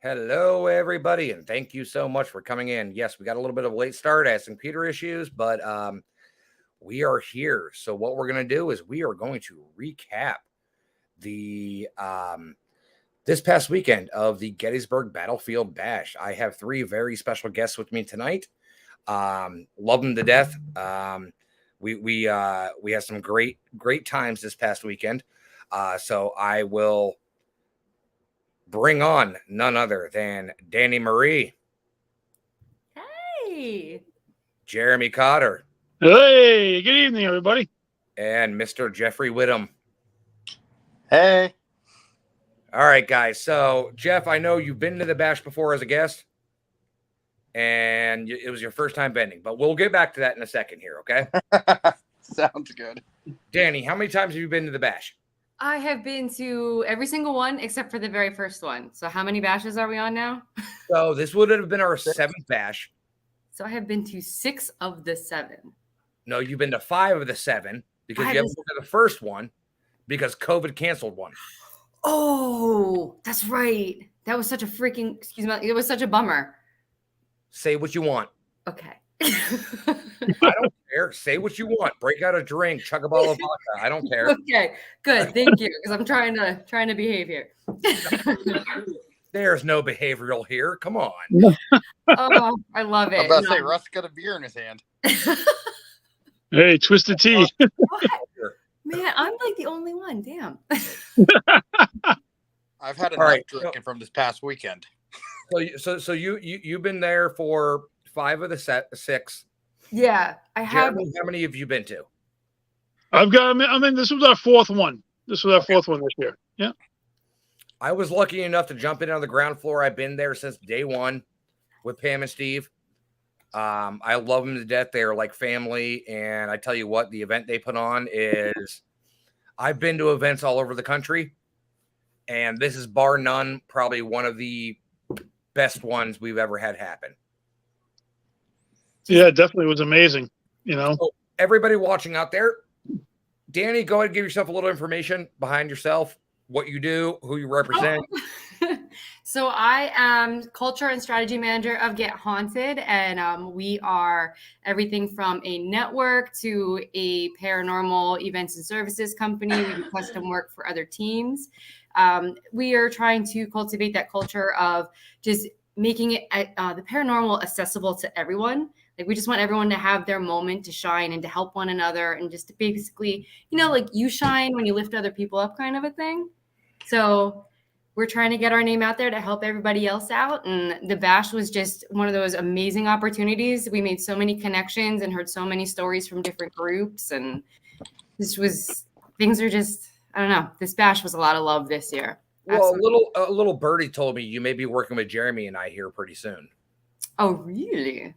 Hello, everybody, and thank you so much for coming in. Yes, we got a little bit of a late start, had some computer issues, but we are here. So what we're going to do is we are going to recap the this past weekend of the Gettysburg Battlefield Bash. I have three very special guests with me tonight. Love them to death. We had some great times this past weekend. So I will bring on none other than Danny Marie. Hey. Jeremy Cotter. Hey, good evening, everybody. And Mr. Jeffrey Whittam. Hey. All right, guys. So, Jeff, I know you've been to the Bash before as a guest, and it was your first time bending, but we'll get back to that in a second here, okay? Sounds good. Danny, how many times have you been to the Bash? I have been to every single one except for the very first one. So how many bashes are we on now? So this would have been our seventh Bash. So I have been to 6 of the 7. No, you've been to 5 of the 7 because you haven't been to the first one because COVID canceled one. Oh, that's right. That was such a freaking, it was such a bummer. Say what you want. Okay. I don't care. Say what you want. Break out a drink. Chug a bottle of vodka. I don't care. Okay, good. Thank you. Because I'm trying to behave here. There's no behavioral here. Come on. Oh, I love it. I'm about to say, Russ got a beer in his hand. Hey, Twisted Tea. Man, I'm like the only one. Damn. I've had enough drinking from this past weekend. So you've been there for 5 of the 6. Yeah, I have. Jeremy, how many have you been to? I mean, this was our 4th one. This was our 4th one this year. Yeah. I was lucky enough to jump in on the ground floor. I've been there since day one with Pam and Steve. I love them to death. They are like family. And I tell you what, the event they put on is, I've been to events all over the country. And this is bar none, probably one of the best ones we've ever had happen. Yeah, it definitely was amazing. You know, so everybody watching out there, Danny, go ahead and give yourself a little information behind yourself, what you do, who you represent. Oh. So I am culture and strategy manager of Get Haunted, and we are everything from a network to a paranormal events and services company. We do custom work for other teams. We are trying to cultivate that culture of just making it the paranormal accessible to everyone. Like, we just want everyone to have their moment to shine and to help one another and just to basically, like you shine when you lift other people up kind of a thing. So we're trying to get our name out there to help everybody else out. And the Bash was just one of those amazing opportunities. We made so many connections and heard so many stories from different groups. And things are just, I don't know. This Bash was a lot of love this year. Well, a little birdie told me you may be working with Jeremy and I here pretty soon. Oh, really?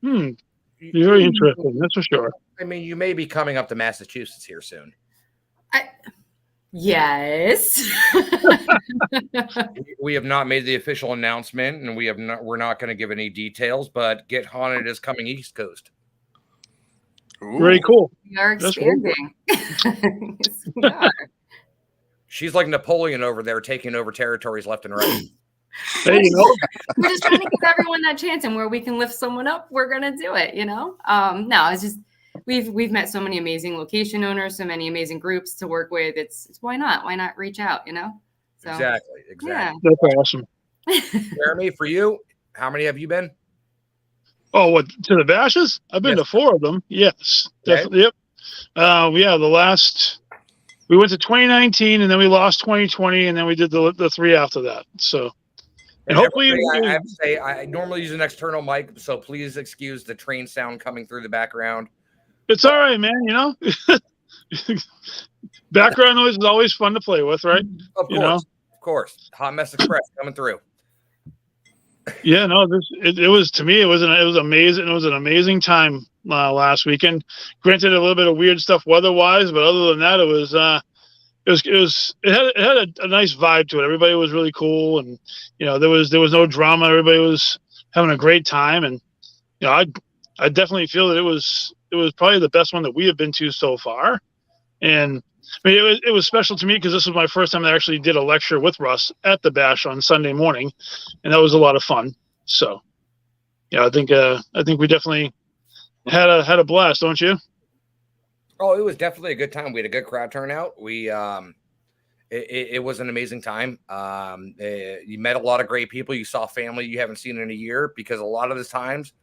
Very interesting. That's for sure. I mean, you may be coming up to Massachusetts here soon. Yes. We have not made the official announcement, and we're not going to give any details, but Get Haunted is coming East Coast. Ooh. Very cool. We are expanding. Yes, we are. She's like Napoleon over there, taking over territories left and right. Hey, we're just trying to give everyone that chance, and where we can lift someone up, we're gonna do it. No, it's just we've met so many amazing location owners, so many amazing groups to work with. It's why not reach out, So, exactly. Yeah. That's awesome. Jeremy, for you, how many have you been? Oh, what, to the Bashes? I've been to 4 of them. Yes, definitely. Yep. We went to 2019, and then we lost 2020, and then we did the 3 after that. So. And hopefully, I have to say, I normally use an external mic, so please excuse the train sound coming through the background. It's all right, man. Background noise is always fun to play with, right? Of course. Hot Mess Express coming through. Yeah, no, it was, to me, it was amazing. It was an amazing time last weekend. Granted, a little bit of weird stuff weather-wise, but other than that, it had a nice vibe to it. Everybody was really cool, and there was no drama. Everybody was having a great time, and I definitely feel that it was probably the best one that we have been to so far. And I mean, it was special to me because this was my first time I actually did a lecture with Russ at the Bash on Sunday morning, and that was a lot of fun. So, yeah, I think we definitely had a blast, don't you? Oh, it was definitely a good time. We had a good crowd turnout. It was an amazing time. You met a lot of great people. You saw family you haven't seen in a year, because a lot of the times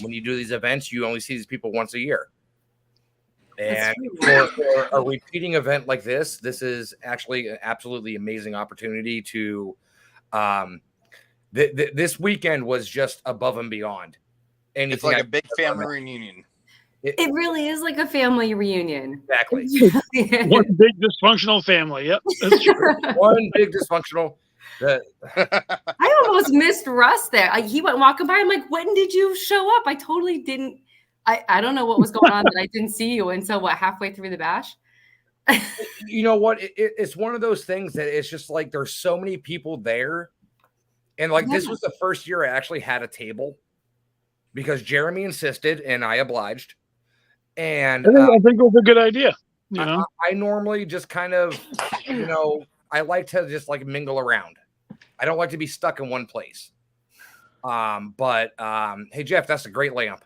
when you do these events, you only see these people once a year. And for a repeating event like this is actually an absolutely amazing opportunity to. This weekend was just above and beyond. And it's like a big family reunion. It really is like a family reunion. Exactly. One big dysfunctional family. Yep, that's true. One big dysfunctional. I almost missed Russ there. He went walking by. I'm like, when did you show up? I totally didn't. I don't know what was going on, that I didn't see you until halfway through the bash. You know what? It's one of those things that it's just like there's so many people there. And this was the first year I actually had a table because Jeremy insisted and I obliged. And I think it was a good idea. You know, I normally just kind of, I like to just mingle around. I don't like to be stuck in one place. But hey, Jeff, that's a great lamp.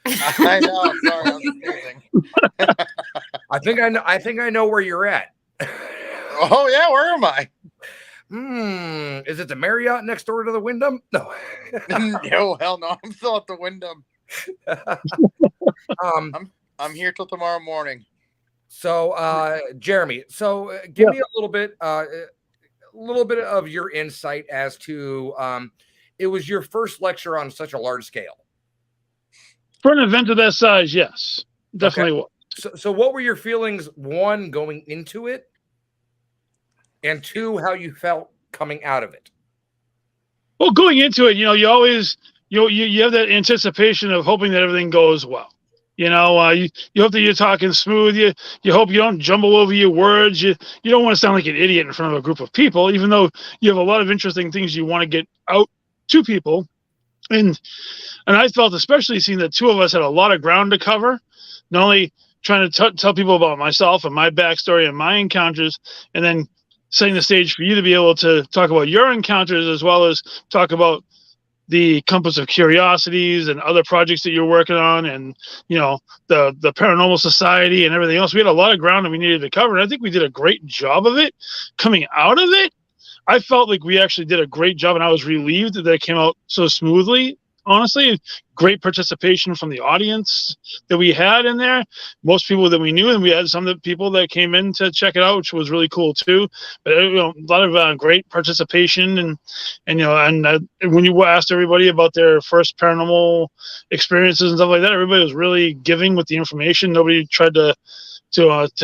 I know. Sorry, I was confusing. I think I know where you're at. Oh yeah, where am I? Is it the Marriott next door to the Wyndham? No. No, hell no. I'm still at the Wyndham. I'm here till tomorrow morning. So, Jeremy, give me a little bit of your insight as to it was your first lecture on such a large scale. For an event of that size, yes, definitely. Okay. So what were your feelings, one, going into it, and two, how you felt coming out of it? Well, going into it, you always you have that anticipation of hoping that everything goes well. You hope that you're talking smooth. You hope you don't jumble over your words. You don't want to sound like an idiot in front of a group of people, even though you have a lot of interesting things you want to get out to people. And I felt, especially seeing that two of us had a lot of ground to cover, not only trying to tell people about myself and my backstory and my encounters, and then setting the stage for you to be able to talk about your encounters, as well as talk about the Compass of Curiosities and other projects that you're working on, and the Paranormal Society and everything else. We had a lot of ground that we needed to cover, and I think we did a great job of it. Coming out of it, I felt like we actually did a great job, and I was relieved that it came out so smoothly. Honestly, great participation from the audience that we had in there. Most people that we knew, and we had some of the people that came in to check it out, which was really cool too. But a lot of great participation, and when you asked everybody about their first paranormal experiences and stuff like that, everybody was really giving with the information. Nobody tried to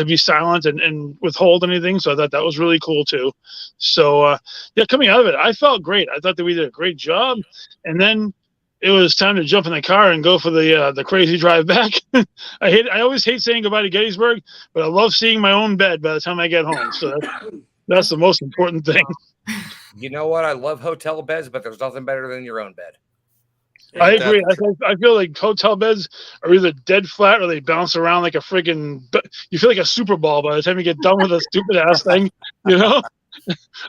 be silent and withhold anything. So I thought that was really cool too. So coming out of it, I felt great. I thought that we did a great job. And then it was time to jump in the car and go for the crazy drive back. I always hate saying goodbye to Gettysburg, but I love seeing my own bed by the time I get home. So that's the most important thing. You know what? I love hotel beds, but there's nothing better than your own bed. I agree. I feel like hotel beds are either dead flat or they bounce around like a friggin'. You feel like a Super Ball by the time you get done with a stupid ass thing.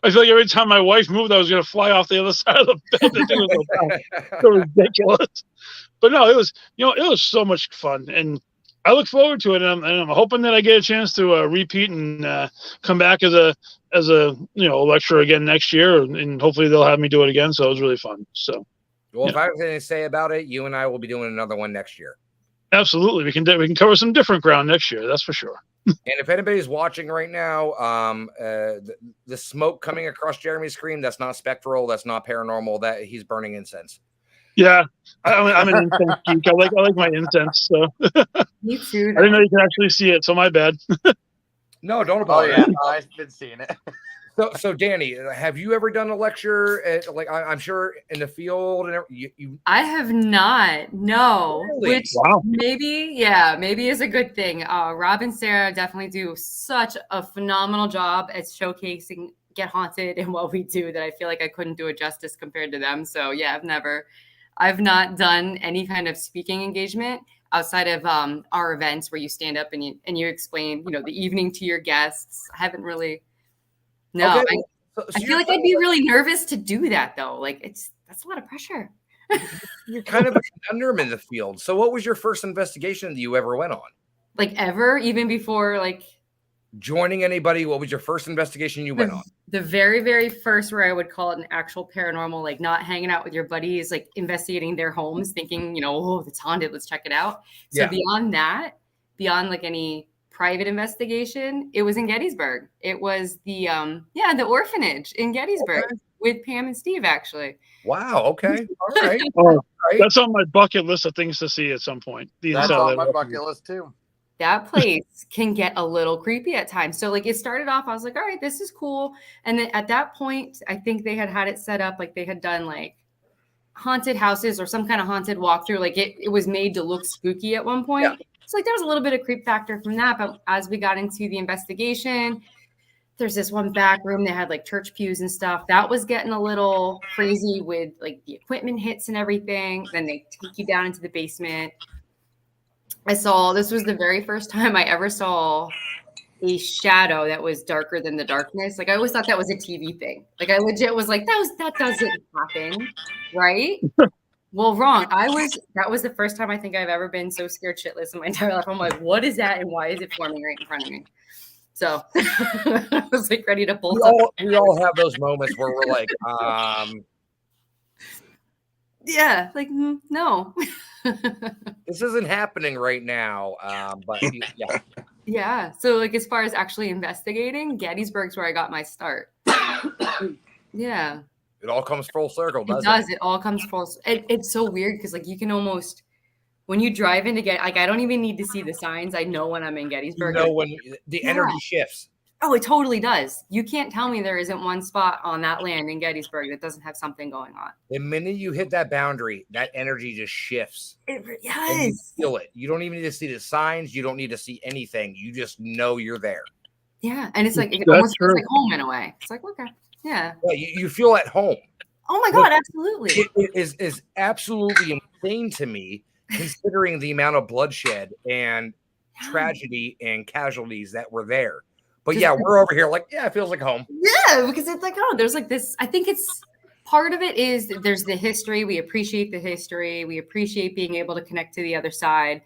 I feel like every time my wife moved, I was going to fly off the other side of the bed. It was so ridiculous. But no, it was so much fun, and I look forward to it. And I'm hoping that I get a chance to repeat and come back as a lecturer again next year, and hopefully they'll have me do it again. So it was really fun. So. Well, if I was going to say about it, you and I will be doing another one next year. Absolutely, we can cover some different ground next year. That's for sure. And if anybody's watching right now, the smoke coming across Jeremy's screen, that's not spectral, that's not paranormal. That he's burning incense. Yeah, I'm an incense geek. I like my incense. So me too. I didn't know you could actually see it, so my bad. No, don't apologize. Oh yeah, I've been seeing it. So Danny, have you ever done a lecture at, I'm sure in the field and you? I have not. No. Really? Which maybe is a good thing. Rob and Sarah definitely do such a phenomenal job at showcasing Get Haunted and what we do that I feel like I couldn't do it justice compared to them. So yeah, I've never I've not done any kind of speaking engagement outside of our events where you stand up and you explain, the evening to your guests. I haven't really. No, Okay, I feel like I'd be really nervous to do that though. Like that's a lot of pressure. you're kind of a conundrum in the field. So what was your first investigation that you ever went on? Like ever, even before like joining anybody, what was your first investigation you went on? The very, very first, where I would call it an actual paranormal, like not hanging out with your buddies, like investigating their homes, thinking, oh, it's haunted, let's check it out. So beyond that, beyond like any private investigation, it was in Gettysburg. It was the orphanage in Gettysburg with Pam and Steve, actually. Wow. Okay. All right. That's on my bucket list of things to see at some point. That's on my bucket list too. That place can get a little creepy at times. So like it started off, I was like, all right, this is cool. And then at that point, I think they had it set up like they had done like haunted houses or some kind of haunted walkthrough. Like it was made to look spooky at one point. Yeah. So like there was a little bit of creep factor from that. But as we got into the investigation, there's this one back room that had like church pews and stuff. That was getting a little crazy with like the equipment hits and everything. Then they take you down into the basement. This was the very first time I ever saw a shadow that was darker than the darkness. Like I always thought that was a TV thing. Like I legit was like, that doesn't happen, right? Well, wrong. That was the first time I think I've ever been so scared shitless in my entire life. I'm like, what is that and why is it forming right in front of me? So I was like ready to bolt up. We all have those moments where we're like, yeah, like no. This isn't happening right now. But yeah. Yeah. So like as far as actually investigating, Gettysburg's where I got my start. Yeah. It all comes full circle, doesn't it? It all comes full. It's so weird because like you can almost, when you drive into I don't even need to see the signs. I know when I'm in Gettysburg. When the energy shifts. Oh, it totally does. You can't tell me there isn't one spot on that land in Gettysburg that doesn't have something going on. The minute you hit that boundary, that energy just shifts. Yes. You feel it. You don't even need to see the signs. You don't need to see anything. You just know you're there. Yeah. And it's like, it almost feels like home in a way. It's like, okay. Yeah. You feel at home. Oh my God, absolutely. It is absolutely insane to me, considering the amount of bloodshed and tragedy and casualties that were there. But yeah, we're over here like, it feels like home. Yeah, because it's like, there's like this. I think it's part of it is that there's the history. We appreciate the history. We appreciate being able to connect to the other side.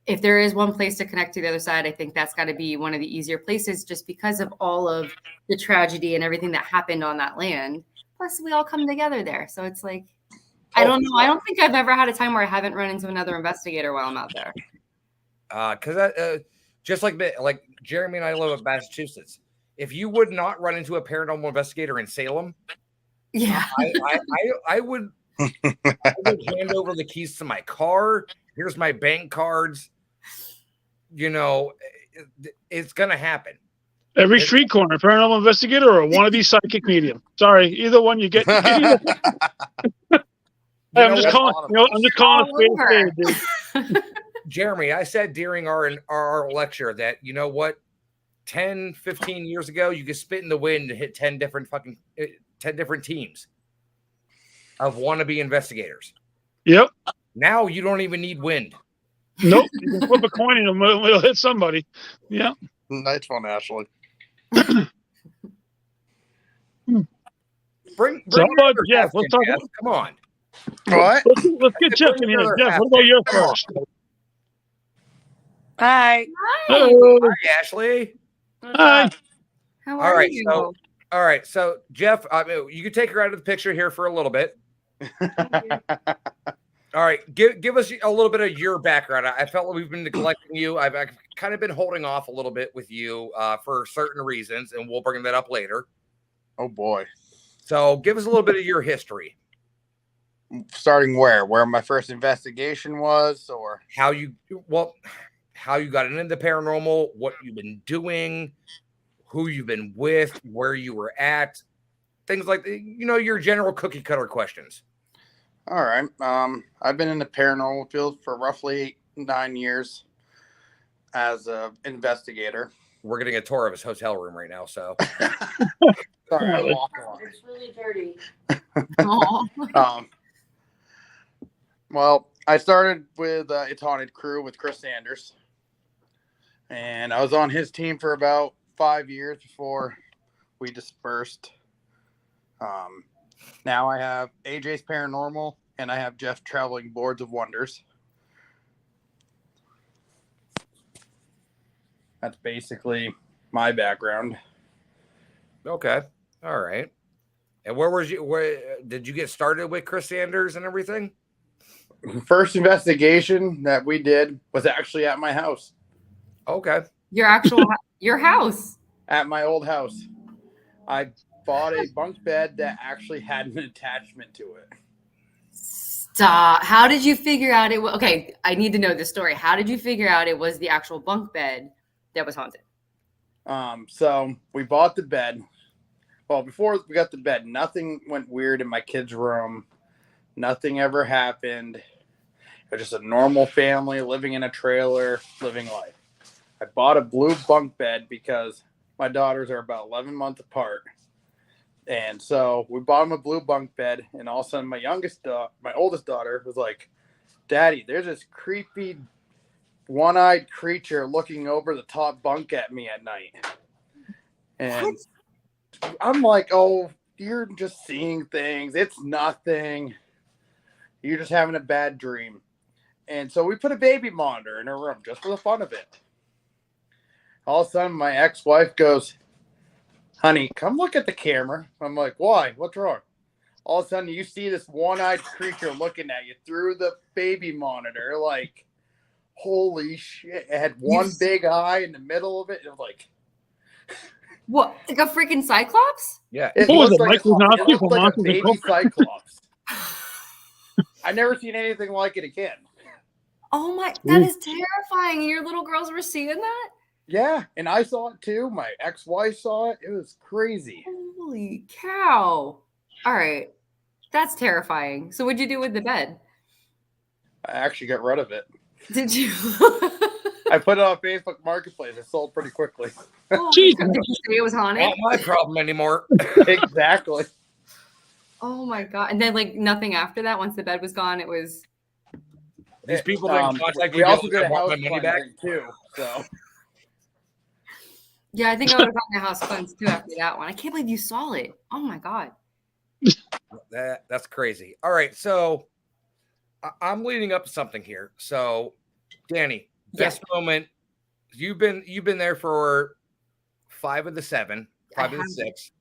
If there is one place to connect to the other side, I think that's got to be one of the easier places just because of all of the tragedy and everything that happened on that land. Plus, we all come together there. So it's like, I don't know. I don't think I've ever had a time where I haven't run into another investigator while I'm out there. Because just like Jeremy and I live in Massachusetts. If you would not run into a paranormal investigator in Salem, I would hand over the keys to my car. Here's my bank cards. It's gonna happen. Every street corner, paranormal investigator or a wannabe psychic medium. Sorry, either one you get. I'm just calling a spade, dude. Jeremy, I said during our lecture that, 10, 15 years ago, you could spit in the wind and hit 10 different teams of wannabe investigators. Yep. Now you don't even need wind. Nope. You can flip a coin and it'll hit somebody. Yeah. Nice one, Ashley. Bring Jeff. Let's talk. Come on. What? Let's get Jeff in here. Jeff, what about your first? Hi. Hello. Hi, Ashley. Hi. How are you? All right. So, Jeff, you can take her out of the picture here for a little bit. All right. Give us a little bit of your background. I felt like we've been neglecting you. I've kind of been holding off a little bit with you for certain reasons, and we'll bring that up later. Oh, boy. So give us a little bit of your history. Starting where my first investigation was, or how you got into the paranormal, what you've been doing, who you've been with, where you were at, things like your general cookie cutter questions. All right. I've been in the paranormal field for roughly 9 years as an investigator. We're getting a tour of his hotel room right now, so. Sorry, I walked along. It's really dirty. Well, I started with It's Haunted Crew with Chris Sanders. And I was on his team for about 5 years before we dispersed. Now I have AJ's Paranormal, and I have Jeff Traveling Boards of Wonders. That's basically my background. Okay. All right. And where did you get started with Chris Sanders and everything? First investigation that we did was actually at my house. Okay. Your house. At my old house. I bought a bunk bed that actually had an attachment to it. Stop. How did you figure out it was okay? I need to know the story. How did you figure out it was the actual bunk bed that was haunted? So we bought the bed. Well, before we got the bed, nothing went weird in my kids' room. Nothing ever happened. It was just a normal family living in a trailer, living life. I bought a blue bunk bed because my daughters are about 11 months apart. And so we bought them a blue bunk bed, and all of a sudden my oldest daughter was like, Daddy, there's this creepy one-eyed creature looking over the top bunk at me at night. And what? I'm like, oh, you're just seeing things. It's nothing. You're just having a bad dream. And so we put a baby monitor in her room just for the fun of it. All of a sudden, my ex-wife goes, Honey, come look at the camera. I'm like, why? What's wrong? All of a sudden, you see this one-eyed creature looking at you through the baby monitor. Like, holy shit. It had one big eye in the middle of it. It was like... What? Like a freaking Cyclops? Yeah. It looked like a baby Cyclops. I never seen anything like it again. Oh my, that is terrifying. And your little girls were seeing that? Yeah, and I saw it too. My ex-wife saw it. It was crazy. Holy cow. All right. That's terrifying. So what'd you do with the bed? I actually got rid of it. Did you? I put it on Facebook Marketplace. It sold pretty quickly. Oh, did you say it was haunted? Not my problem anymore. Exactly. Oh my God. And then like nothing after that, once the bed was gone, it was... These people that contact we also did a house cleansing too, so... Yeah, I think I would have gotten a house cleanse too after that one. I can't believe you saw it. Oh my God. That's crazy. All right, so I'm leading up to something here. So, Danny, best moment. You've been there for 5 of the 7, 5 of the 6.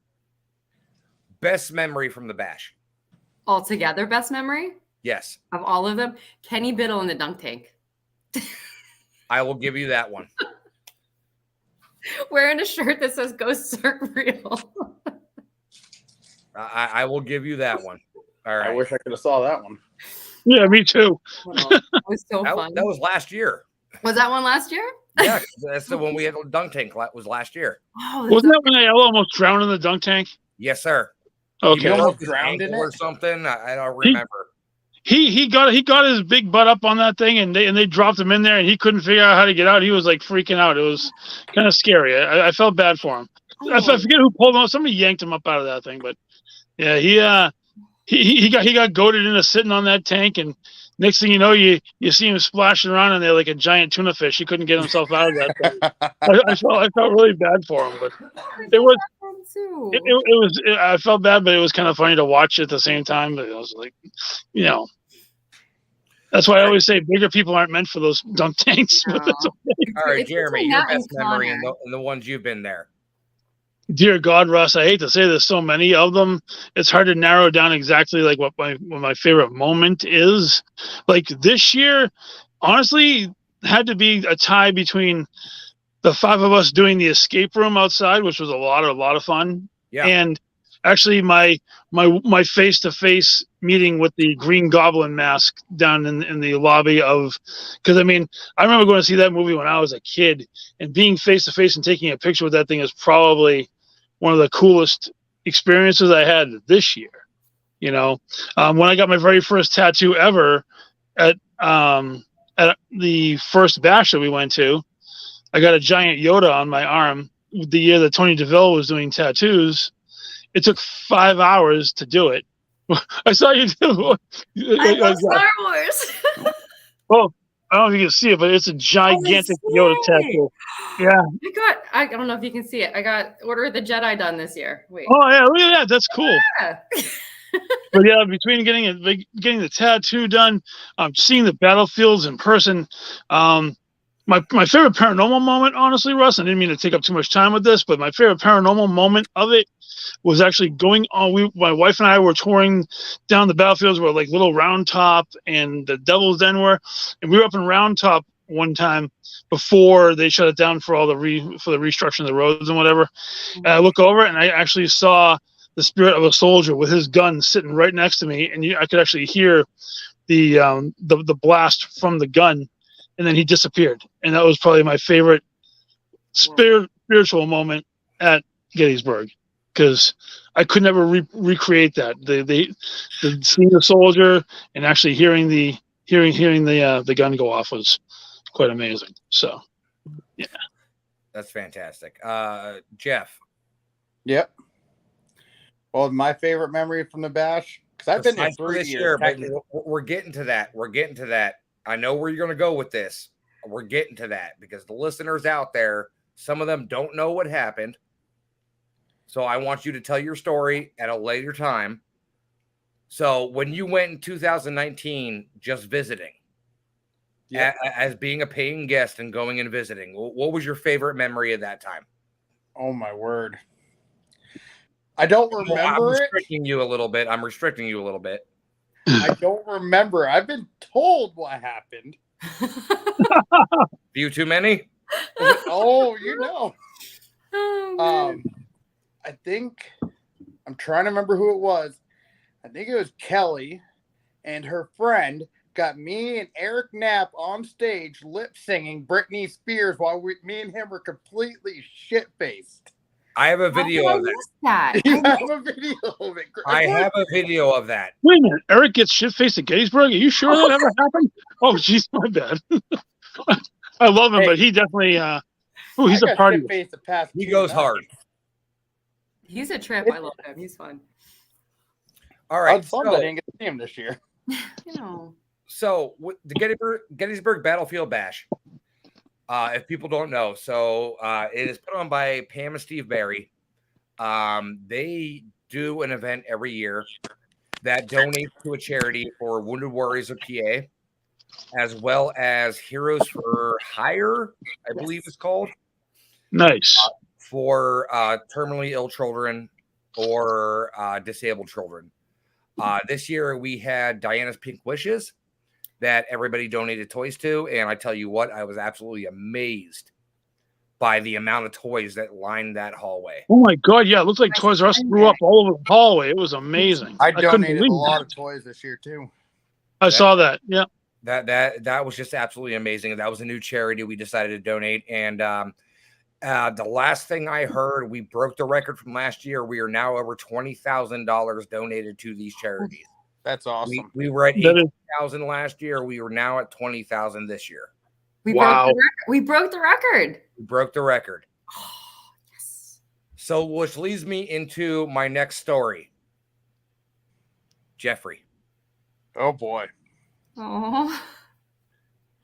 Best memory from the bash. Altogether, best memory? Yes. Of all of them? Kenny Biddle in the dunk tank. I will give you that one. Wearing a shirt that says ghosts aren't real. I will give you that one. All right. I wish I could have saw that one. Yeah, me too. Oh, that was so fun. That was last year. Was that one last year? Yeah, that's the one we had the dunk tank was last year. Oh, wasn't that when I almost drowned in the dunk tank? Yes, sir. Okay. You almost drowned in it or something. I don't remember. He got his big butt up on that thing, and they dropped him in there, and he couldn't figure out how to get out. He was like freaking out. It was kind of scary. I felt bad for him. Oh. I forget who pulled him out. Somebody yanked him up out of that thing, but yeah, he got goaded into sitting on that tank, and next thing you know, you see him splashing around in there like a giant tuna fish. He couldn't get himself out of that thing. I felt really bad for him, but it was. I felt bad, but it was kind of funny to watch at the same time. But it was like, that's why I always say bigger people aren't meant for those dunk tanks. No. All right, Jeremy, your best memory in the ones you've been there. Dear God, Russ, I hate to say there's so many of them. It's hard to narrow down exactly like what my favorite moment is. Like this year, honestly, had to be a tie between the 5 of us doing the escape room outside, which was a lot of fun. Yeah. And actually my face-to-face meeting with the Green Goblin mask down in the lobby of, because I remember going to see that movie when I was a kid, and being face-to-face and taking a picture with that thing is probably one of the coolest experiences I had this year. When I got my very first tattoo ever at the first bash that we went to, I got a giant Yoda on my arm the year that Tony DeVille was doing tattoos. It took 5 hours to do it. I saw you do. I love Star Wars. Well, I don't know if you can see it, but it's a gigantic Yoda tattoo. Yeah. I don't know if you can see it. I got Order of the Jedi done this year. Wait. Oh yeah, look at that. That's cool. Yeah. But yeah, between getting the tattoo done, seeing the battlefields in person, my favorite paranormal moment, honestly, Russ, I didn't mean to take up too much time with this, but my favorite paranormal moment of it was actually going on. My wife and I were touring down the battlefields where like Little Round Top and the Devil's Den were, and we were up in Round Top one time before they shut it down for all the restructuring of the roads and whatever. And I look over and I actually saw the spirit of a soldier with his gun sitting right next to me, and I could actually hear the blast from the gun, and then he disappeared. And that was probably my favorite spiritual moment at Gettysburg, because I could never recreate that. The seeing the soldier and actually hearing the gun go off was quite amazing. So, yeah, that's fantastic. Jeff. Yep. Well, my favorite memory from the bash, because I've been there 3 years. But we're getting to that. I know where you're going to go with this. We're getting to that because the listeners out there, some of them don't know what happened. So I want you to tell your story at a later time. So when you went in 2019, just visiting, as being a paying guest and going and visiting, what was your favorite memory of that time? Oh my word. I don't remember I'm restricting you a little bit. I don't remember. I've been told what happened. Few too many? Oh, you know. Oh, I think I'm trying to remember who it was. I think it was Kelly and her friend got me and Eric Knapp on stage lip singing Britney Spears while me and him were completely shit-faced. I have a video of that. You have a video of it. I have a video of that. Wait a minute, Eric gets shit-faced at Gettysburg? Are you sure that ever happened? Oh, jeez, my bad. I love him, but he definitely he's a party. He goes hard. He's a trip. I love him. He's fun. All right. I didn't get to see him this year. So the Gettysburg Battlefield Bash, if people don't know, so it is put on by Pam and Steve Barry. They do an event every year that donates to a charity for Wounded Warriors of PA, as well as Heroes for Hire, I believe it's called. Nice. For terminally ill children or disabled children. This year we had Diana's Pink Wishes that everybody donated toys to, and I tell you what, I was absolutely amazed by the amount of toys that lined that hallway. Oh my God, yeah, it looks like Toys R Us threw up all over the hallway. It was amazing. I donated a lot of toys this year too. I saw that. Yeah. That was just absolutely amazing. That was a new charity we decided to donate, and the last thing I heard, we broke the record from last year. We are now over $20,000 donated to these charities. That's awesome. We were at 8,000 last year. We were now at 20,000 this year. We broke the record. We broke the record. Oh, yes. So, which leads me into my next story. Jeffrey. Oh boy. Oh.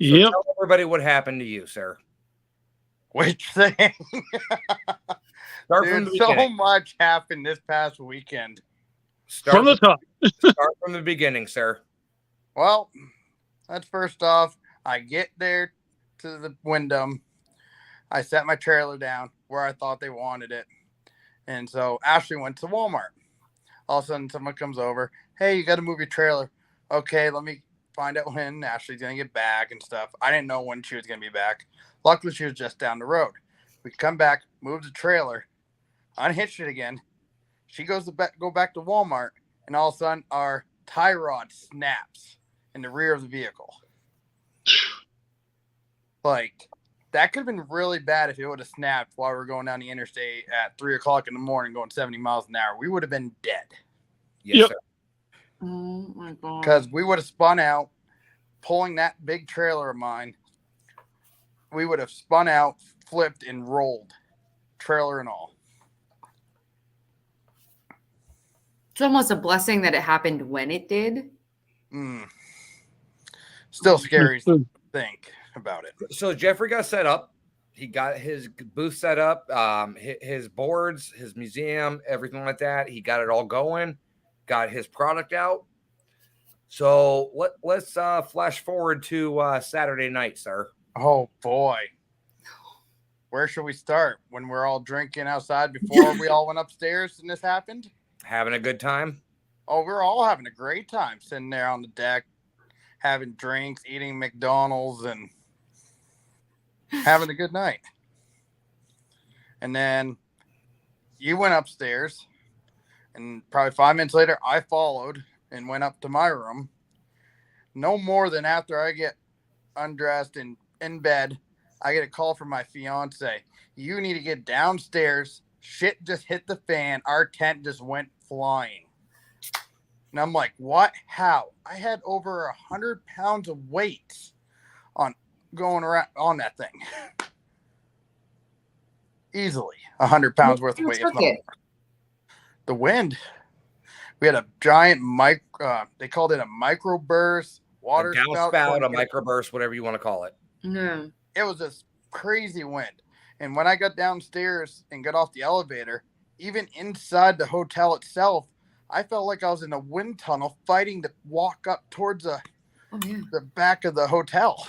So yep. Tell everybody what happened to you, sir. Which thing? Dude, so much happened this past weekend. From the top. Start from the beginning, sir. Well, that's first off. I get there to the Wyndham. I set my trailer down where I thought they wanted it. And so Ashley went to Walmart. All of a sudden, someone comes over. Hey, you got to move your trailer. Okay, let me find out when Ashley's going to get back and stuff. I didn't know when she was going to be back. Luckily, she was just down the road. We come back, move the trailer, unhitched it again. She goes to go back to Walmart, and all of a sudden, our tie rod snaps in the rear of the vehicle. Like, that could have been really bad if it would have snapped while we were going down the interstate at 3 o'clock in the morning going 70 miles an hour. We would have been dead. Yes, sir. Oh, my God. Because we would have spun out, pulling that big trailer of mine. We would have spun out, flipped, and rolled, trailer and all. It's almost a blessing that it happened when it did. Still scary to think about it. So Jeffrey got set up. He got his booth set up, his boards, his museum, everything like that. He got it all going, got his product out. So let's flash forward to Saturday night, sir. Oh, boy. Where should we start? When we're all drinking outside before we all went upstairs and this happened? Having a good time? Oh, we're all having a great time sitting there on the deck, having drinks, eating McDonald's, and having a good night. And then you went upstairs, and probably 5 minutes later, I followed and went up to my room. No more than after I get undressed and in bed, I get a call from my fiance. You need to get downstairs. Shit just hit the fan. Our tent just went flying. And I'm like, what? How? I had over 100 pounds of weight on going around on that thing. Easily 100 pounds worth of weight. If not more. The wind. We had a giant they called it a microburst, water a downspout, a microburst, whatever you want to call it. No. It was a crazy wind. And when I got downstairs and got off the elevator, even inside the hotel itself, I felt like I was in a wind tunnel fighting to walk up towards the back of the hotel.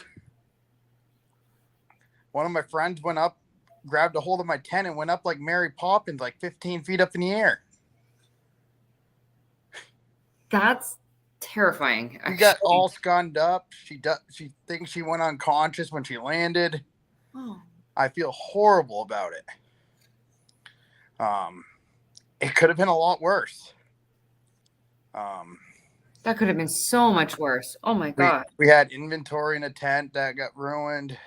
One of my friends went up, grabbed a hold of my tent, and went up like Mary Poppins, like 15 feet up in the air. That's terrifying. She got all scunned up. She thinks she went unconscious when she landed. Oh. I feel horrible about it. It could have been a lot worse. That could have been so much worse. Oh my God. We had inventory in a tent that got ruined.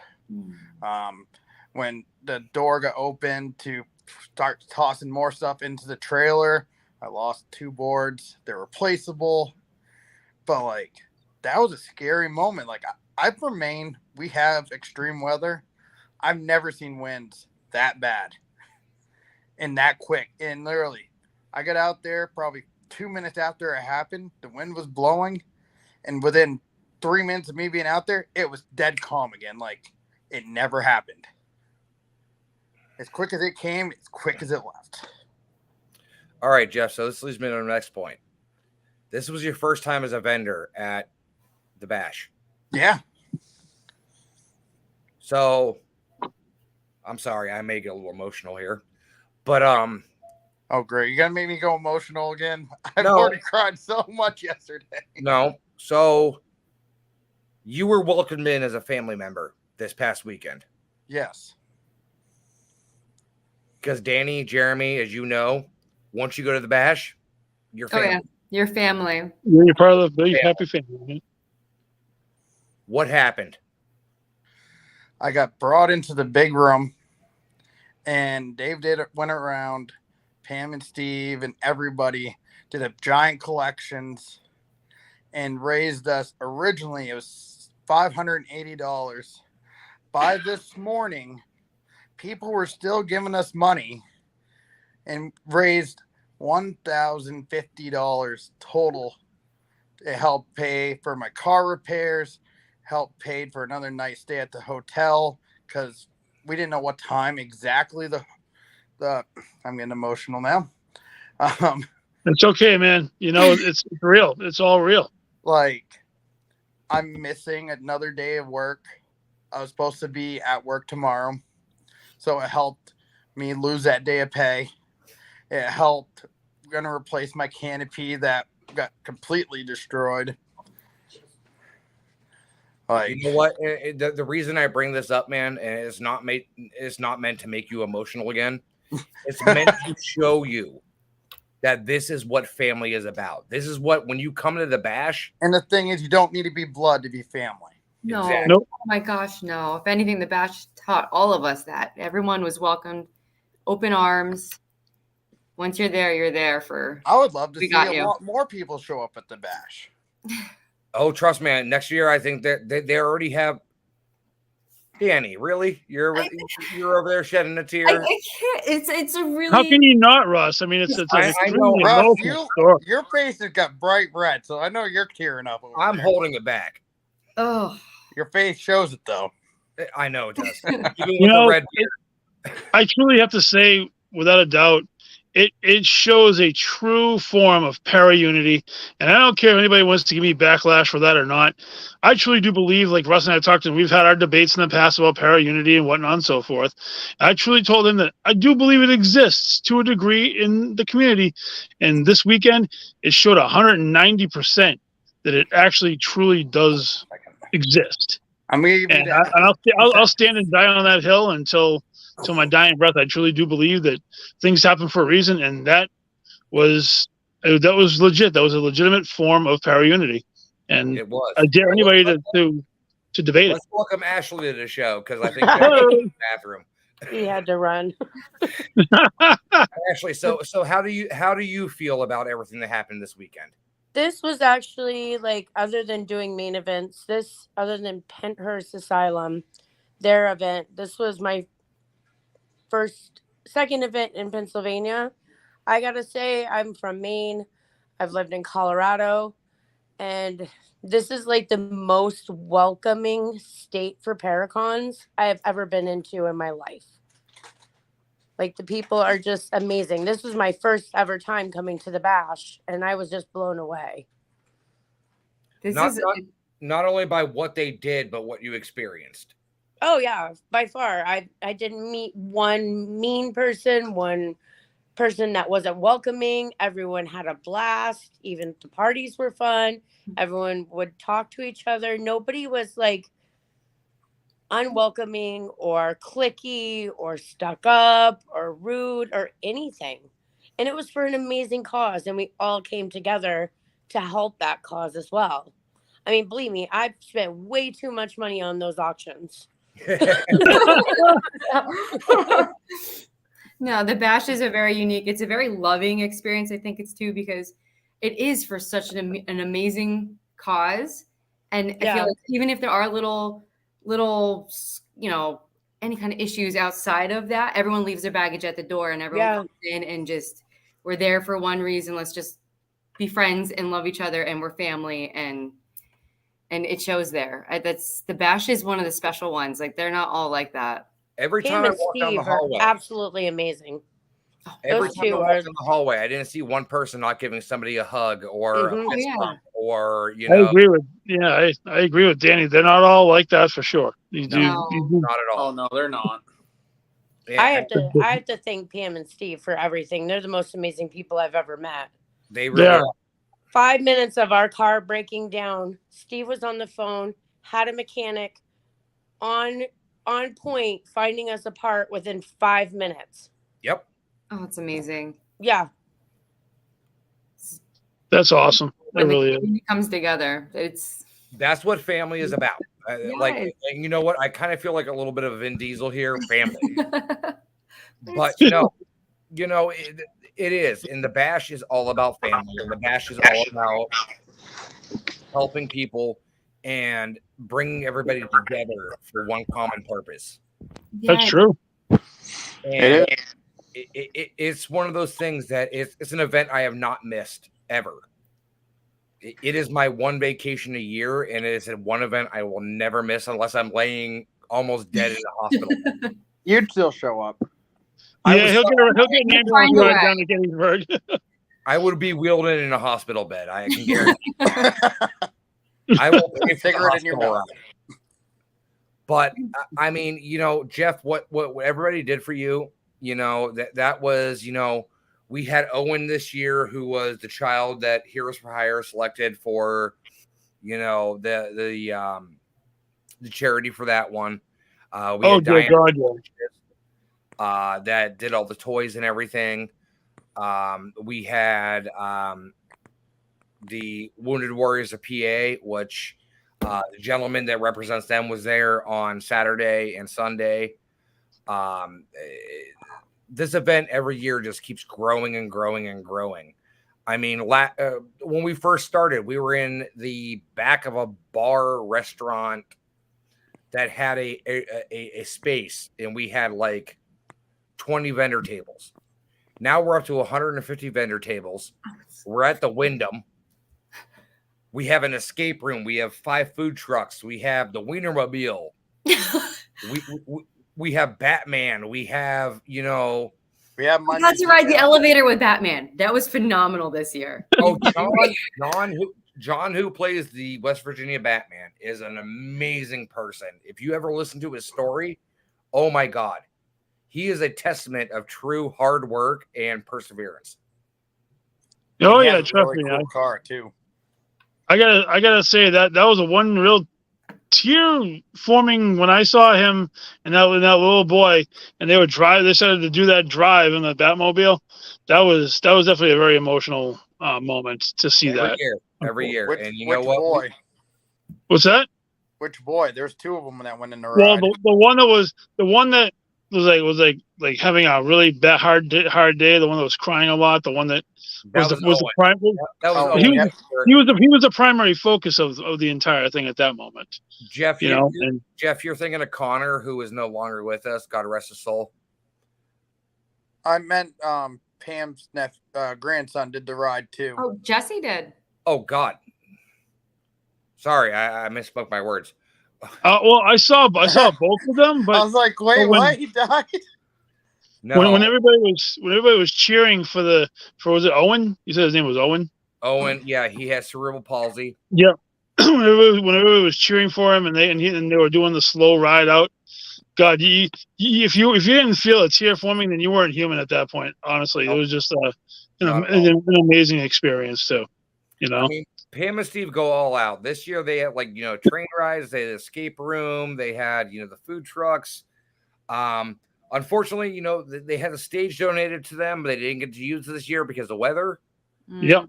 When the door got opened to start tossing more stuff into the trailer, I lost 2 boards. They're replaceable. But like, that was a scary moment. Like, for Maine, we have extreme weather. I've never seen winds that bad and that quick. And literally, I got out there probably 2 minutes after it happened. The wind was blowing. And within 3 minutes of me being out there, it was dead calm again. Like, it never happened. As quick as it came, as quick as it left. All right, Jeff. So this leads me to the next point. This was your first time as a vendor at the Bash. Yeah. So I'm sorry, I may get a little emotional here. But oh great. You're gonna make me go emotional again. I've already cried so much yesterday. No. So you were welcomed in as a family member this past weekend. Yes. Because Danny, Jeremy, as you know, once you go to the Bash, you're family. Oh, yeah. Your family. You're part of the big happy family. What happened? I got brought into the big room, and Dave went around, Pam and Steve and everybody did a giant collections and raised us. Originally, it was $580. By this morning, people were still giving us money and raised $1,050 total to help pay for my car repairs, help paid for another night stay at the hotel because we didn't know what time exactly the I'm getting emotional now. It's okay, man. You know, it's real. It's all real. Like, I'm missing another day of work. I was supposed to be at work tomorrow, so it helped me lose that day of pay. It helped. I'm going to replace my canopy that got completely destroyed. Like, you know what? The reason I bring this up, man, and it's not meant to make you emotional again. It's meant to show you that this is what family is about. This is what, when you come to the Bash. And the thing is, you don't need to be blood to be family. No. Exactly. Nope. Oh my gosh, no. If anything, the Bash taught all of us that. Everyone was welcomed, open arms. Once you're there, you're there for. I would love to see a you. lot more people show up at the Bash. Oh, trust me. Next year, I think that they already have Danny, really? You're over there shedding a tear? I can't. It's a really. How can you not, Russ? I mean, it's I an know, extremely Russ, emotional story. your face has got bright red, so I know you're tearing up. I'm there. holding it back. Oh, Your face shows it though. I know it does. Even with You the know, red beard. I truly have to say, without a doubt, it shows a true form of para-unity. And I don't care if anybody wants to give me backlash for that or not. I truly do believe, like Russ and I have talked, and we've had our debates in the past about para-unity and whatnot and so forth. I truly told him that I do believe it exists to a degree in the community. And this weekend, it showed 190% that it actually truly does exist. I'm gonna give you And that. I'll stand and die on that hill until my dying breath. I truly do believe that things happen for a reason, and that was legit. That was a legitimate form of para-unity, and It was. I dare anybody to debate it. Let's welcome Ashley to the show because I think she's in the bathroom. He had to run. Ashley, so how do you feel about everything that happened this weekend? This was actually like, other than doing main events, other than Penthurst Asylum, their event, this was my second event in Pennsylvania. I gotta say, I'm from Maine. I've lived in Colorado, and this is like the most welcoming state for Paracons I have ever been into in my life. Like, the people are just amazing. This was my first ever time coming to the Bash, and I was just blown away. Not only by what they did, but what you experienced. Oh yeah, by far. I didn't meet one mean person, one person that wasn't welcoming. Everyone had a blast. Even the parties were fun. Everyone would talk to each other. Nobody was like unwelcoming or cliquey or stuck up or rude or anything. And it was for an amazing cause, and we all came together to help that cause as well. I mean, believe me, I've spent way too much money on those auctions. No, the Bash is it's a very loving experience. I think it's too, because it is for such an amazing cause. And I feel like even if there are little, any kind of issues outside of that, everyone leaves their baggage at the door and everyone comes in and just, we're there for one reason. Let's just be friends and love each other, and we're family, and it shows there. The Bash is one of the special ones. Like, they're not all like that. Every time I walk down the hallway, absolutely amazing. Every time I walk down the hallway, I didn't see one person not giving somebody a hug or a fist bump, or I agree with Danny. They're not all like that for sure. You do. Not at all. Oh no, they're not. Yeah, I have to thank Pam and Steve for everything. They're the most amazing people I've ever met. They really are. 5 minutes of our car breaking down, Steve was on the phone, had a mechanic on point, finding us a part within 5 minutes. Yep. Oh, it's amazing. Yeah. That's awesome. It really is. It comes together. That's what family is about. Yes. Like, you know what? I kind of feel like a little bit of a Vin Diesel here, family. But it is. And the Bash is all about family. And the Bash is all about helping people and bringing everybody together for one common purpose. That's true. And it's one of those things that it's an event I have not missed ever. It is my one vacation a year, and it is one event I will never miss unless I'm laying almost dead in the hospital. You'd still show up. Yeah, he'll get an ambulance ride down to Gettysburg. I would be wheeled in a hospital bed. I can guarantee. I will pay for the hospital ride. But I mean, Jeff, what everybody did for you, that was, we had Owen this year, who was the child that Heroes for Hire selected for, the charity for that one. We had Diane, that did all the toys and everything. We had the Wounded Warriors of PA, which the gentleman that represents them was there on Saturday and Sunday. This event every year just keeps growing and growing and growing. I mean, when we first started, we were in the back of a bar restaurant that had a space, and we had like 20 vendor tables. Now we're up to 150 vendor tables. We're at the Wyndham. We have an escape room. We have 5 food trucks. We have the Wienermobile. we have Batman. We have, we have I got to ride the elevator with Batman. That was phenomenal this year. Oh, John, who plays the West Virginia Batman, is an amazing person. If you ever listen to his story, oh my God, he is a testament of true hard work and perseverance. Oh He yeah, has a trust really me. cool car too. I gotta say that was a one real tear forming when I saw him and that little boy, and they decided to do that drive in the Batmobile. That was definitely a very emotional moment to see Every year. Which, And you know which what? boy? What's that? Which boy? There's 2 of them that went in the Well, ride. the one that was like having a really bad hard day. The one that was crying a lot. The one that was the prime. That was He Owen. he was the primary focus of the entire thing at that moment. Jeff, and Jeff, you're thinking of Connor, who is no longer with us. God rest his soul. I meant Pam's grandson did the ride too. Oh, Jesse did. Oh God. Sorry, I misspoke my words. Well, I saw both of them, but I was like, wait, what? He died? No. When everybody was cheering for was it Owen? You said his name was Owen. Owen, yeah, he has cerebral palsy. Yeah. when everybody was cheering for him, and they were doing the slow ride out. God, if you didn't feel a tear forming, then you weren't human at that point. Honestly, it was just an amazing experience too. I mean, Pam and Steve go all out. This year they had train rides, they had escape room, they had the food trucks. Unfortunately, they had a stage donated to them, but they didn't get to use it this year because of weather. Yeah.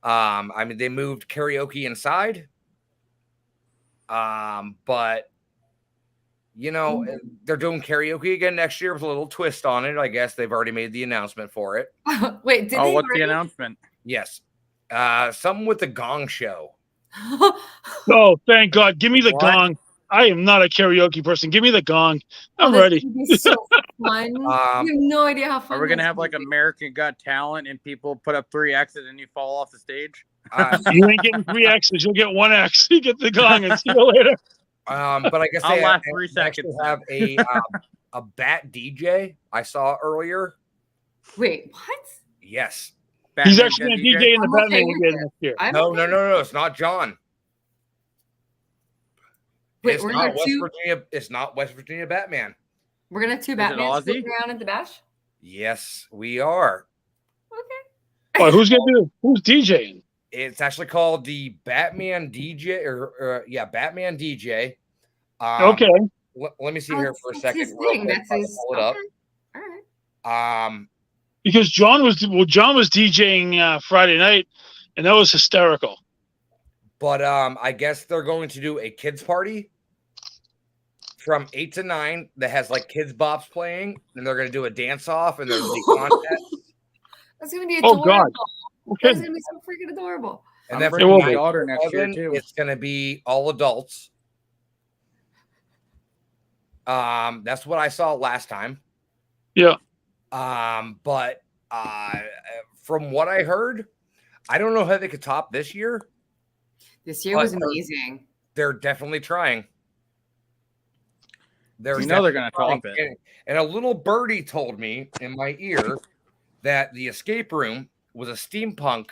I mean, they moved karaoke inside. But they're doing karaoke again next year with a little twist on it. I guess they've already made the announcement for it. Wait, did they? What's the announcement? Yes. Something with the Gong Show. Oh, thank God. Give me the gong. I am not a karaoke person. Give me the gong. I'm ready. So fun. You have no idea how fun. Are we going to have like American Got Talent and people put up 3 X's and you fall off the stage? You ain't getting 3 X's. You'll get 1 X. You get the gong and see you later. But I guess I'll they laugh 3 seconds. have a bat DJ I saw earlier. Wait, what? Yes. He's actually going to DJ in the Batman again next year. No. It's not John. Wait, It's not West Virginia Batman. We're gonna have 2 Batmans sitting around at the bash. Yes, we are. Okay. Who's DJing? It's actually called the Batman DJ, Batman DJ. Okay. Let me see here for a second. His thing. That's his. Pull it up. All right. Because John was DJing Friday night, and that was hysterical. But I guess they're going to do a kids party from 8 to 9 that has like kids bops playing, and they're going to do a dance off, and there's a contest. That's going to be adorable. Oh God. Okay. That's going to be so freaking adorable. And then for my daughter next year too. It's going to be all adults. That's what I saw last time. Yeah. But from what I heard, I don't know how they could top this year. This year was amazing. They're definitely trying. They're going to top it. And a little birdie told me in my ear that the escape room was a steampunk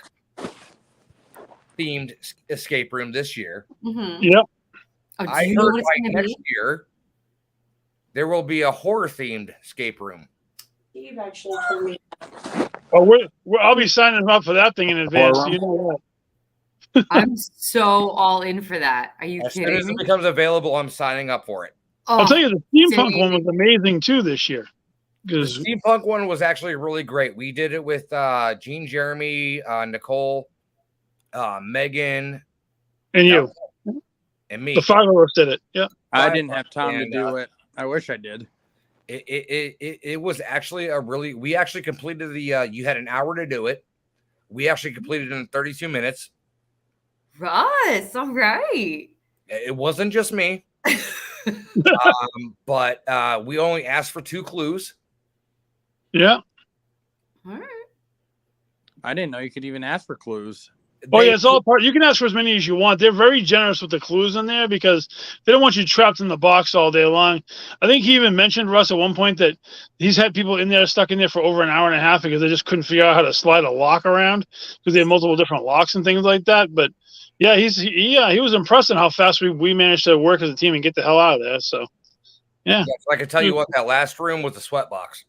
themed escape room this year. Mm-hmm. Yep. I heard by next year there will be a horror themed escape room. Steve actually told me. Oh, I'll be signing up for that thing in advance. You know that. I'm so all in for that. Are you kidding me? As soon as it becomes available, I'm signing up for it. I'll tell you, the steampunk one was amazing too this year. The steampunk one was actually really great. We did it with Gene, Jeremy, Nicole, Megan, and you, and me. The 5 of us did it. Yeah, I didn't have time to do it. I wish I did. It was actually we actually completed the you had an hour to do it. We actually completed it in 32 minutes. Russ, all right. It wasn't just me. But we only asked for 2 clues. Yeah. All right. I didn't know you could even ask for clues. Oh yeah, it's all part. You can ask for as many as you want. They're very generous with the clues in there because they don't want you trapped in the box all day long. I think he even mentioned, Russ, at one point that he's had people in there stuck in there for over an hour and a half because they just couldn't figure out how to slide a lock around because they had multiple different locks and things like that. But yeah, he was impressed in how fast we managed to work as a team and get the hell out of there. So yeah, I can tell you what, that last room was the sweat box.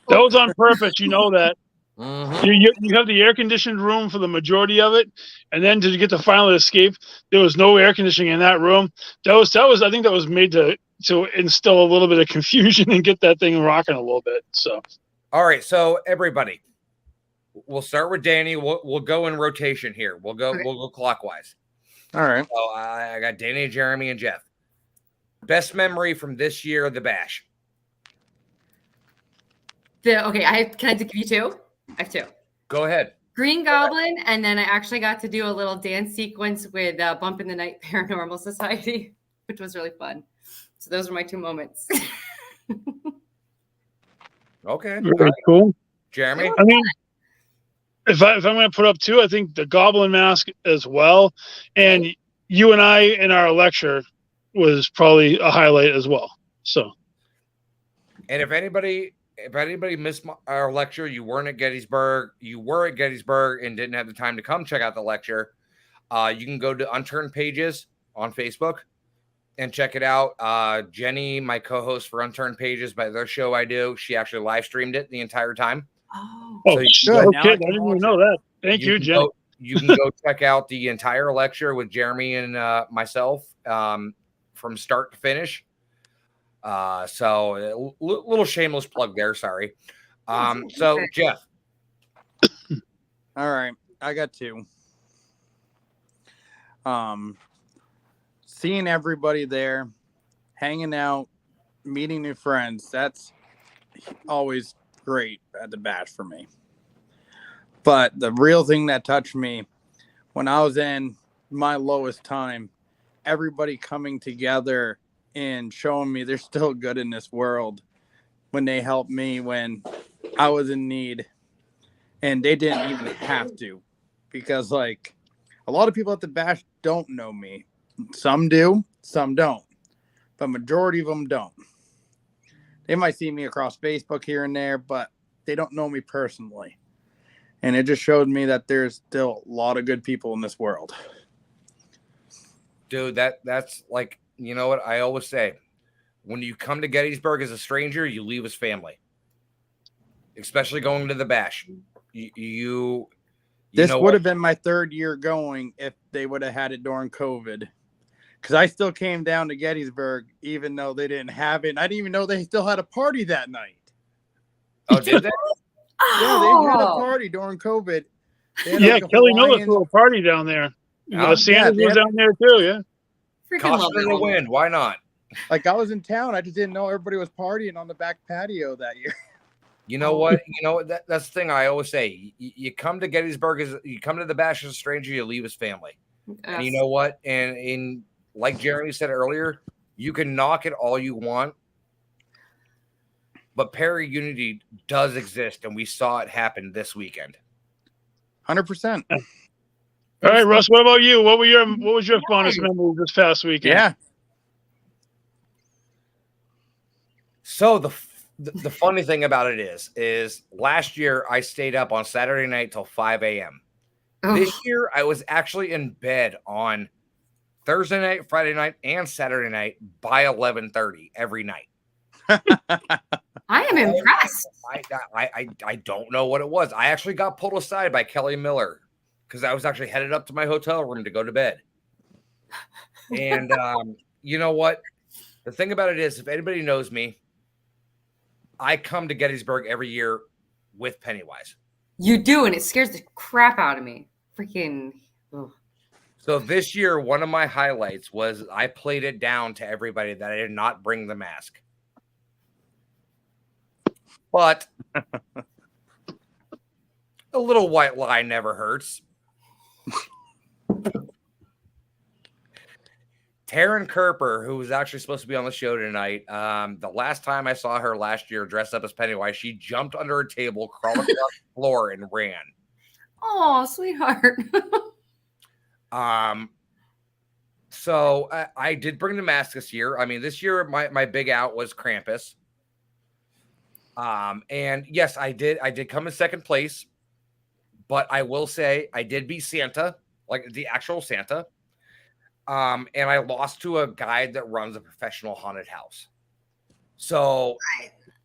that was on purpose. You know that. Mm-hmm. You have the air conditioned room for the majority of it, and then to get the final escape, there was no air conditioning in that room. That was I think that was made to instill a little bit of confusion and get that thing rocking a little bit. So, all right, so everybody, we'll start with Danny. We'll go in rotation here. We'll go clockwise. All right. So I got Danny, Jeremy, and Jeff. Best memory from this year of the Bash. Okay, can I give you 2? I have 2. Go ahead. Green Goblin, and then I actually got to do a little dance sequence with Bump in the Night Paranormal Society, which was really fun. So those were my 2 moments. Okay. very cool. Jeremy? I mean, if I'm going to put up 2, I think the Goblin Mask as well, and you and I in our lecture was probably a highlight as well. So, And if anybody missed our lecture, you weren't at Gettysburg, you were at Gettysburg and didn't have the time to come check out the lecture, you can go to Unturned Pages on Facebook and check it out. Jenny, my co-host for Unturned Pages, by their show I do, she actually live streamed it the entire time. Oh, so good. okay, I didn't even know that. Thank you, Jen. You can go check out the entire lecture with Jeremy and myself from start to finish. So a little shameless plug there. Sorry. So Jeff. All right. I got 2. Seeing everybody there, hanging out, meeting new friends. That's always great at the Bash for me. But the real thing that touched me when I was in my lowest time, everybody coming together and showing me they're still good in this world when they helped me when I was in need. And they didn't even have to, because like a lot of people at the Bash don't know me. Some do, some don't, but majority of them don't. They might see me across Facebook here and there, but they don't know me personally. And it just showed me that there's still a lot of good people in this world. Dude, that's like, you know what I always say, when you come to Gettysburg as a stranger, you leave as family, especially going to the Bash. This would have been my 3rd year going if they would have had it during COVID, because I still came down to Gettysburg even though they didn't have it. And I didn't even know they still had a party that night. Oh, did they? Yeah, they had a party during COVID. Yeah, Kelly Miller threw a party down there. Sanders was down there too. Yeah. Caution in the wind. Why not? Like, I was in town. I just didn't know everybody was partying on the back patio that year. You know what? That's the thing I always say. You come to Gettysburg you come to the Bash as a stranger, you leave as family. Yes. And you know what? And like Jeremy said earlier, you can knock it all you want, but para-unity does exist, and we saw it happen this weekend. 100%. All right, Russ. What about you? What was your fondest memory this past weekend? Yeah. So the funny thing about it is last year I stayed up on Saturday night till 5 a.m. Oh. This year I was actually in bed on Thursday night, Friday night, and Saturday night by 11:30 every night. I am impressed. I don't know what it was. I actually got pulled aside by Kelly Miller because I was actually headed up to my hotel room to go to bed. And you know what? The thing about it is, if anybody knows me, I come to Gettysburg every year with Pennywise. You do, and it scares the crap out of me. Freaking. Ugh. So this year, one of my highlights was I played it down to everybody that I did not bring the mask. But a little white lie never hurts. Taryn Kerper, who was actually supposed to be on the show tonight. The last time I saw her last year dressed up as Pennywise, she jumped under a table, crawled across the floor, and ran. Oh, sweetheart. So I did bring the mask this year. I mean, this year my big out was Krampus. And yes, I did come in second place, but I will say I did beat Santa, like the actual Santa. And I lost to a guy that runs a professional haunted house. So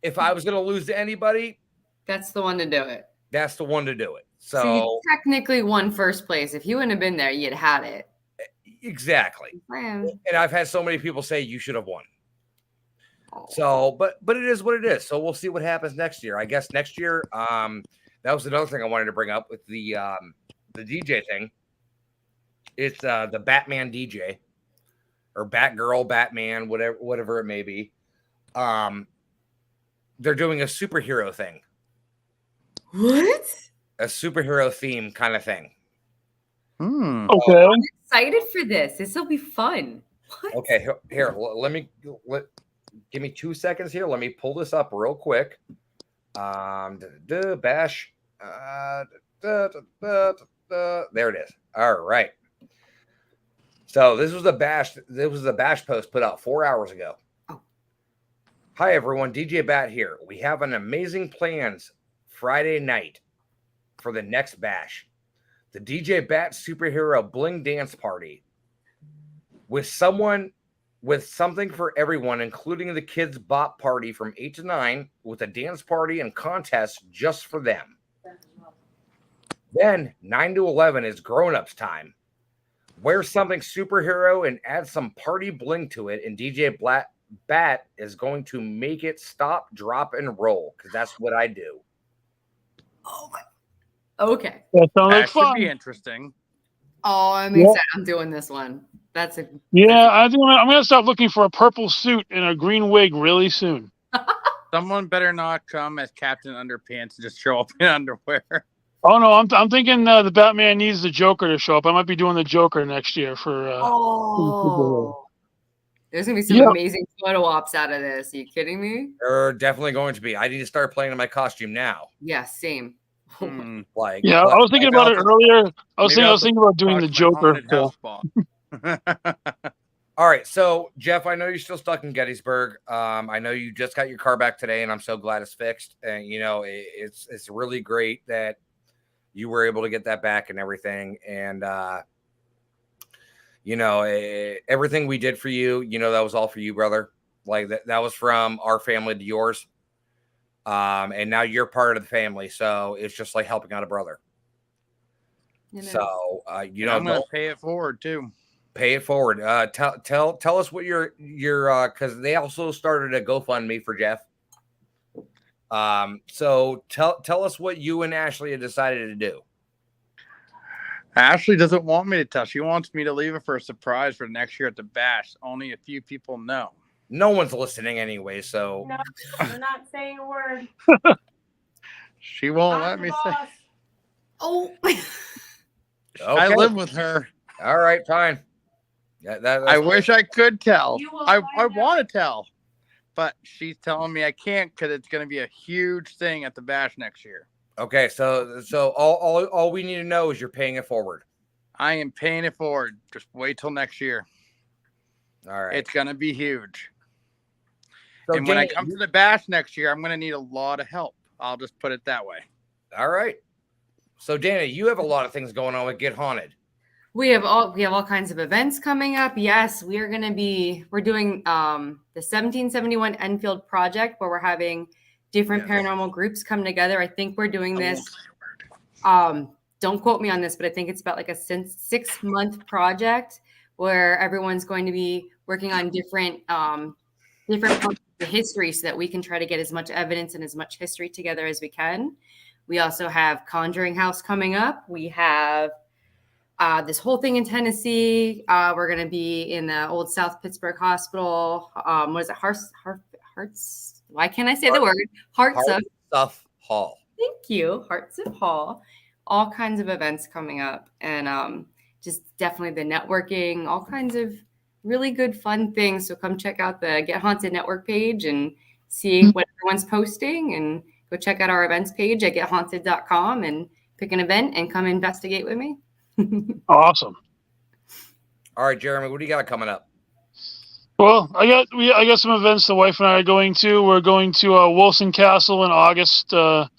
if I was going to lose to anybody, That's the one to do it. that's the one to do it. So you technically won first place. If you wouldn't have been there, you'd had it. Exactly. Man. And I've had so many people say you should have won. So, but it is what it is. So we'll see what happens next year. I guess next year, that was another thing I wanted to bring up with the DJ thing. It's the Batman DJ or Batgirl, Batman, whatever it may be. They're doing a superhero thing. What? A superhero theme kind of thing. Okay. I'm excited for this. This will be fun. What? Okay, here, give me 2 seconds here. Let me pull this up real quick. Bash. There it is. All right. So this was the Bash. This was the Bash post put out 4 hours ago. Oh. Hi everyone, DJ Bat here. We have an amazing plans Friday night for the next Bash. The DJ Bat Superhero Bling Dance Party with something for everyone, including the kids' bop party from 8 to 9 with a dance party and contest just for them. Then 9 to 11 is grown-ups time. Wear something superhero and add some party bling to it, and DJ Bat is going to make it stop, drop, and roll because that's what I do. Oh my. Okay. That sounds like That should fun. be interesting. Oh, I'm excited. I'm doing this one. I think I'm gonna start looking for a purple suit and a green wig really soon. Someone better not come as Captain Underpants and just show up in underwear. Oh no, I'm thinking the Batman needs the Joker to show up. I might be doing the Joker next year for. There's gonna be some amazing photo ops out of this. Are you kidding me? They're definitely going to be. I need to start playing in my costume now. Yeah, same. Hmm. Like, Yeah, I was thinking about it earlier. I was thinking about doing the Talk to my Joker. haunted house ball. all right, so Jeff, I know you're still stuck in Gettysburg. I know you just got your car back today, and I'm so glad it's fixed. And you know, it's really great that you were able to get that back and everything. And you know, everything we did for you, you know, that was all for you, brother. Like that was from our family to yours. And now you're part of the family, so it's just like helping out a brother. You know. So you know, I'm gonna pay it forward too. pay it forward. Tell us what your because they also started a GoFundMe for Jeff. So tell us what you and Ashley had decided to do. Ashley doesn't want me to tell. She wants me to leave it for a surprise for next year at the Bash. Only a few people know. No one's listening anyway, so No, we're not saying a word. She won't I'm let the me boss. say. Oh. okay. I live with her. All right, fine. Yeah, I wish I could tell. You will I find want to tell, but she's telling me I can't because it's going to be a huge thing at the Bash next year. okay. So all we need to know is you're paying it forward. I am paying it forward. Just wait till next year. All right. It's going to be huge. So And when I Danny, come to the Bash next year, I'm going to need a lot of help. I'll just put it that way. all right. So Danny, you have a lot of things going on with Get Haunted. We have all kinds of events coming up. Yes, we're doing the 1771 Enfield Project where we're having different paranormal groups come together. I think we're doing this. Don't quote me on this, but I think it's about like a 6-month project where everyone's going to be working on different parts of the history so that we can try to get as much evidence and as much history together as we can. We also have Conjuring House coming up. We have this whole thing in Tennessee. We're going to be in the old South Pittsburgh Hospital. What is it? Hearts. Why can't I say the word? Hearts of Stuff Hall. Thank you. Hearts of Hall. All kinds of events coming up. And just definitely the networking, all kinds of really good, fun things. So come check out the Get Haunted Network page and see what everyone's posting, and go check out our events page at gethaunted.com and pick an event and come investigate with me. Awesome. All right, Jeremy, what do you got coming up? Well, I got some events the wife and I are going to. We're going to Wilson Castle in August, and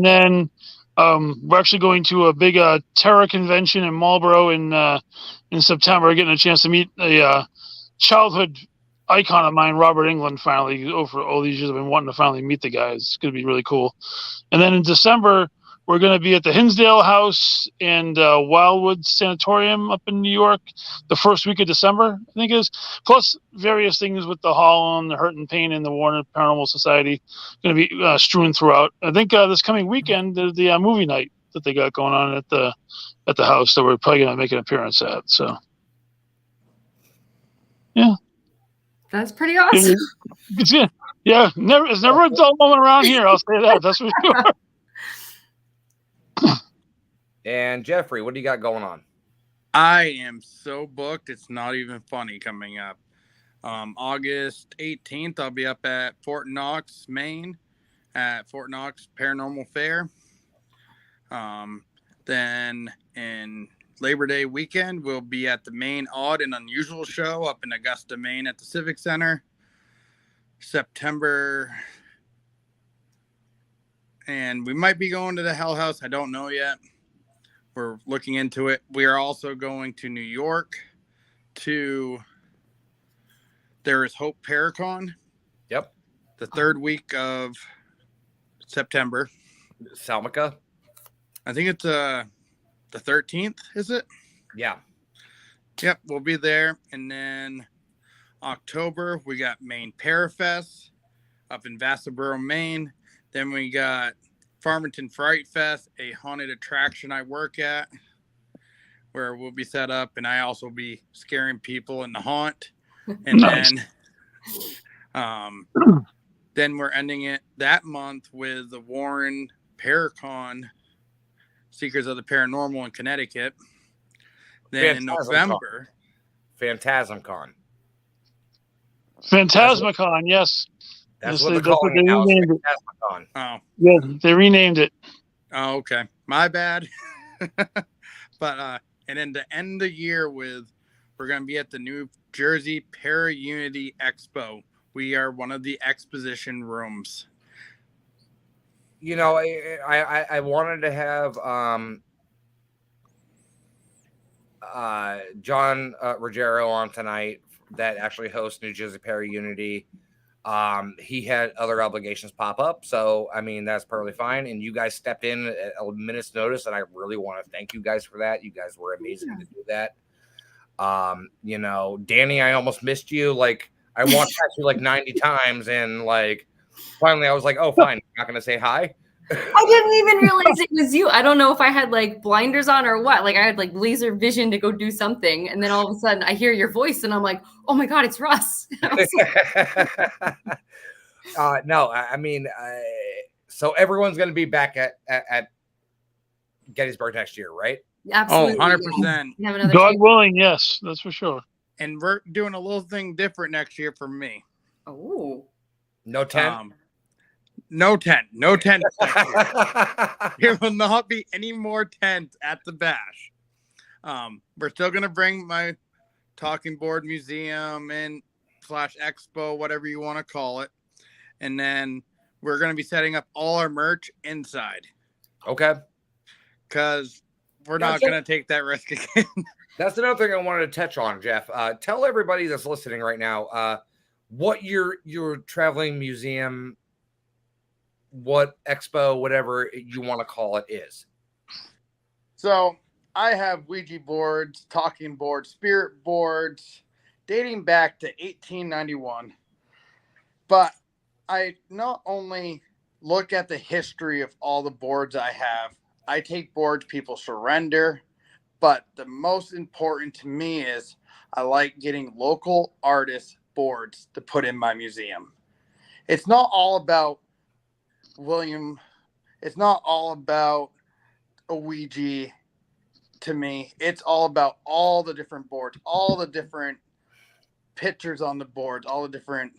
then we're actually going to a big terror convention in Marlborough in September. Getting a chance to meet a childhood icon of mine, Robert Englund. Finally, over all these years, I've been wanting to finally meet the guy. It's going to be really cool. And then in December, we're going to be at the Hinsdale House and Wildwood Sanatorium up in New York the first week of December, I think it is. Plus various things with the Hall and the Hurt and Pain and the Warner Paranormal Society going to be strewn throughout. I think this coming weekend, there's the movie night that they got going on at the house that we're probably going to make an appearance at. So, yeah. That's pretty awesome. It's good. Yeah, it's never a dull moment around here. I'll say that. That's for sure. And Jeffrey, what do you got going on? I am so booked. It's not even funny coming up. August 18th, I'll be up at Fort Knox, Maine, at Fort Knox Paranormal Fair. Then in Labor Day weekend, we'll be at the Maine Odd and Unusual Show up in Augusta, Maine at the Civic Center. September, and we might be going to the Hell House. I don't know yet. We're looking into it. We are also going to New York there is Hope Paracon. Yep. The third week of September. Salmica. I think it's the 13th, is it? Yeah. Yep, we'll be there. And then October, we got Maine Parafest up in Vassaboro, Maine. Then we got Farmington Fright Fest, a haunted attraction I work at, where we'll be set up, and I also be scaring people in the haunt. And Nice. then we're ending it that month with the Warren Paracon, Seekers of the Paranormal in Connecticut. Then in November, PhantasmCon. Phantasmacon, yes. That's Yes, what they're that's what calling they it now. is renamed it. PhantasmCon. oh, Yeah, they renamed it. oh, okay, my bad. But and then to end the year with, we're going to be at the New Jersey Para-Unity Expo. We are one of the exposition rooms. You know, I wanted to have John Ruggiero on tonight that actually hosts New Jersey Para-Unity. He had other obligations pop up, so I mean that's perfectly fine. And you guys stepped in at a minute's notice, and I really want to thank you guys for that. You guys were amazing to do that. You know, Danny, I almost missed you. Like I walked past you like 90 times, and like finally I was like, oh, fine, I'm not gonna say hi. I didn't even realize it was you. I don't know if I had like blinders on or what. Like I had like laser vision to go do something, and then all of a sudden I hear your voice, and I'm like, "Oh my god, it's Russ!" No, I mean, so everyone's going to be back at Gettysburg next year, right? Absolutely. Oh, 100%. Have another God chance. willing, yes, that's for sure. And we're doing a little thing different next year for me. Oh, No tent. No tent. No tent. There will not be any more tents at the bash. We're still gonna bring my talking board museum and / expo, whatever you want to call it, and then we're gonna be setting up all our merch inside Okay. because we're not gonna take that risk again. That's another thing I wanted to touch on, Jeff. Tell everybody that's listening right now what your traveling museum, what expo, whatever you want to call it, is. So I have Ouija boards, talking boards, spirit boards, dating back to 1891. But I not only look at the history of all the boards I have, I take boards people surrender. But the most important to me is I like getting local artists boards to put in my museum. It's not all about William. It's not all about a Ouija to me. It's all about all the different boards, all the different pictures on the boards, all the different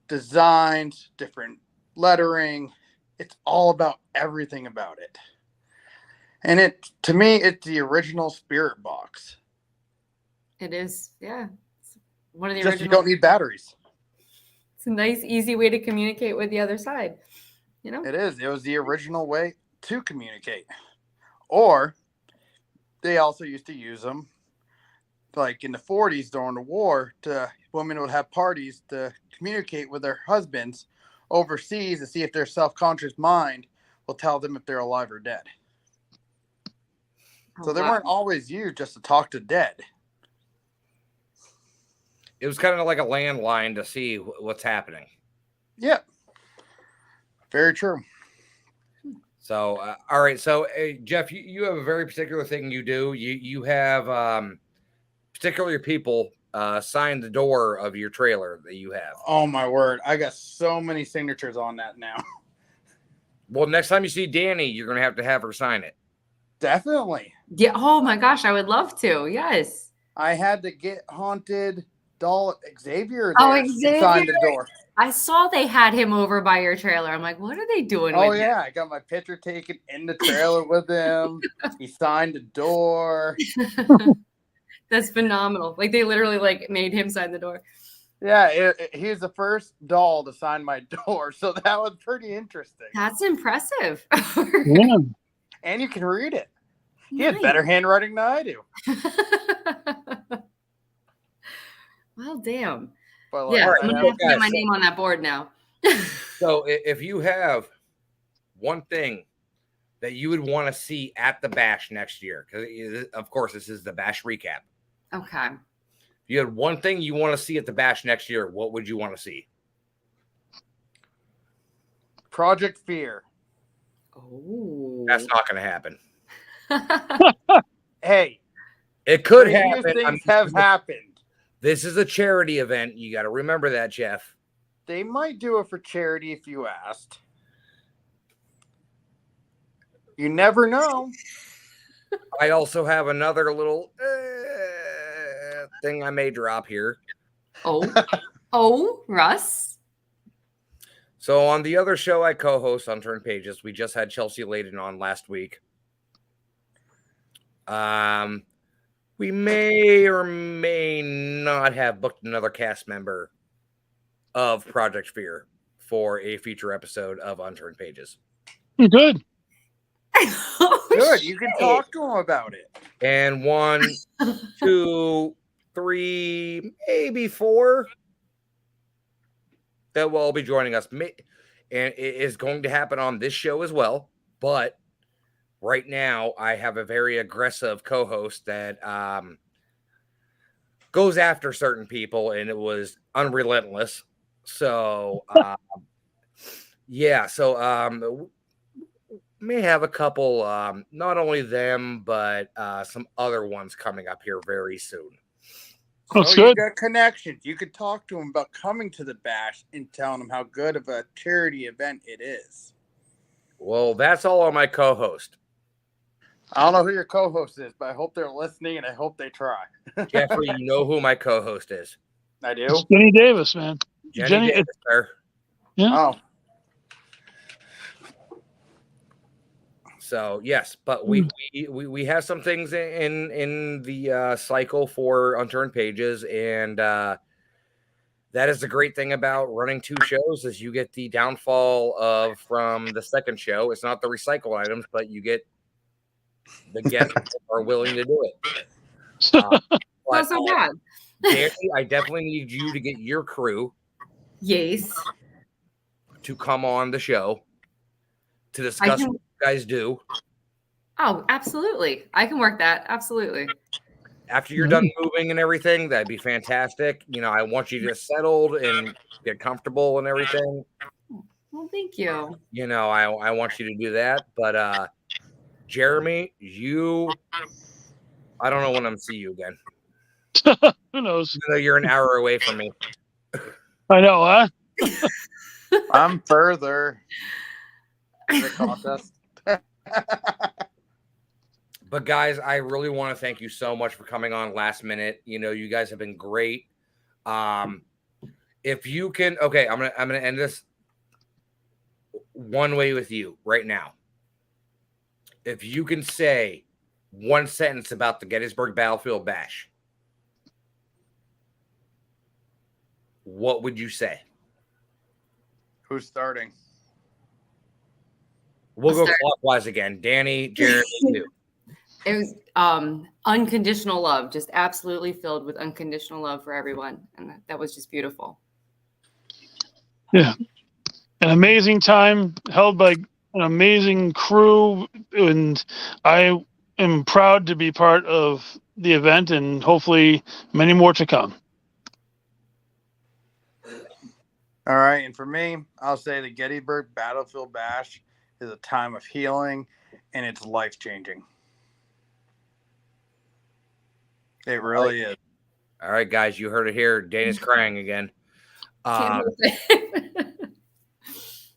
designs, different lettering. It's all about everything about it. And to me, it's the original spirit box. It is, yeah. It's one of the Just original. you don't need batteries. It's a nice, easy way to communicate with the other side. You know? It is. It was the original way to communicate. Or they also used to use them, like in the 40s during the war, women would have parties to communicate with their husbands overseas to see if their self-conscious mind will tell them if they're alive or dead. So they weren't always used just to talk to dead. It was kind of like a landline to see what's happening. Yeah. Very true. So, all right. So, Jeff, you have a very particular thing you do. You have particular people sign the door of your trailer that you have. Oh, my word. I got so many signatures on that now. Well, next time you see Danny, you're going to have her sign it. Definitely. Yeah. Oh my gosh, I would love to. Yes. I had to get Haunted doll Xavier Oh, to Xavier. sign the door. I saw they had him over by your trailer. I'm like, what are they doing? Oh, with yeah. I got my picture taken in the trailer with him. He signed the door. That's phenomenal. Like they literally like made him sign the door. Yeah, he's the first doll to sign my door. So that was pretty interesting. That's impressive. Yeah. And you can read it. He had better handwriting than I do. Well, damn. But Yeah, right, I'm gonna have to get my name on that board now. So, if you have one thing that you would want to see at the Bash next year, because of course this is the Bash recap. Okay. If you had one thing you want to see at the Bash next year, what would you want to see? Project Fear. Oh. That's not going to happen. Hey, It could previous happen. things have happened. This is a charity event. You got to remember that, Jeff. They might do it for charity if you asked. You never know. I also have another little thing I may drop here. Oh, Russ. So on the other show I co-host, Unturned Pages, we just had Chelsea Layden on last week. We may or may not have booked another cast member of Project Fear for a feature episode of Unturned Pages. Good. Good. You can talk to him about it. And 1, 2, 3, maybe 4 that will all be joining us. And it is going to happen on this show as well. But right now, I have a very aggressive co-host that goes after certain people, and it was unrelentless. So, yeah. So, may have a couple, not only them, but some other ones coming up here very soon. That's You good. got connections. You could talk to him about coming to the Bash and telling him how good of a charity event it is. Well, that's all on my co-host. I don't know who your co-host is, but I hope they're listening and I hope they try. Jeffrey, you know who my co-host is. I do? It's Jenny Davis, man. Jenny Davis, sir. Yeah. Oh. So yes, but we have some things in the cycle for Unturned Pages, and that is the great thing about running 2 shows is you get the downfall of from the second show. It's not the recycled items, but you get the guests that are willing to do it. Not so bad. Danny, I definitely need you to get your crew Yes. to come on the show to discuss what you guys do. Oh, absolutely. I can work that. Absolutely. After you're done moving and everything, that'd be fantastic. You know, I want you to get settled and get comfortable and everything. Well, thank you. You know, I want you to do that. But Jeremy, I don't know when I'm see you again. Who knows? You're an hour away from me. I know, huh? I'm further. Contest. But guys, I really want to thank you so much for coming on last minute. You know, you guys have been great. If you can, okay, I'm gonna end this one way with you right now. If you can say one sentence about the Gettysburg Battlefield Bash, what would you say? Who's starting? We'll go clockwise again. Danny, Jared, you. It was unconditional love, just absolutely filled with unconditional love for everyone. And that was just beautiful. Yeah. An amazing time held by an amazing crew. And I am proud to be part of the event and hopefully many more to come. All right. And for me, I'll say the Gettysburg Battlefield Bash is a time of healing and it's life-changing. It really is. All right, guys, you heard it here. Dana's crying again.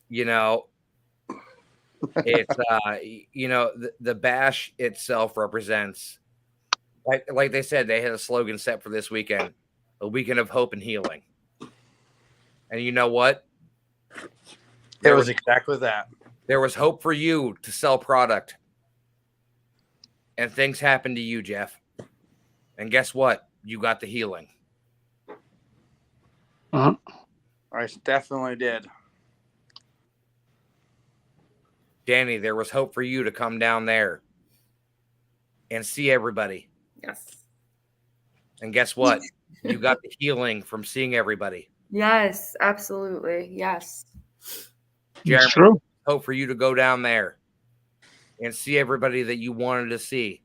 You know, it's the bash itself represents, like they said, they had a slogan set for this weekend, a weekend of hope and healing. And you know what? It was exactly that. There was hope for you to sell product. And things happened to you, Jeff. And guess what? You got the healing. Uh-huh. I definitely did. Danny, there was hope for you to come down there and see everybody. Yes. And guess what? You got the healing from seeing everybody. Yes, absolutely. Yes. Jeremy, It's true. hope for you to go down there and see everybody that you wanted to see.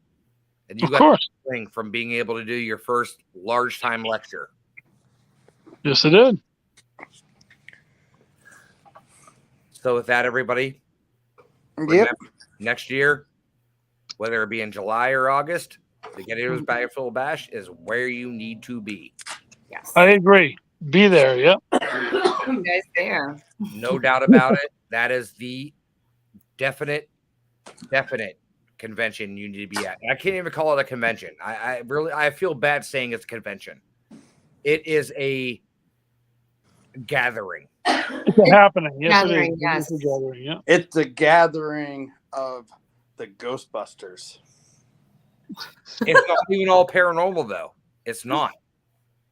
And you Of got course. the healing from being able to do your first large time lecture. Yes, it did. So with that, everybody, Yep. remember, next year, whether it be in July or August, the Gettysburg Battlefield Bash is where you need to be. Yes. I agree. Be there. Yep. You guys there. No doubt about it. That is the definite convention you need to be at. I can't even call it a convention. I feel bad saying it's a convention. It is a gathering. It's a happening. Yes, Gathering, it is. yes. It's a gathering. Yeah. It's a gathering of the Ghostbusters. It's not even all paranormal, though. It's not.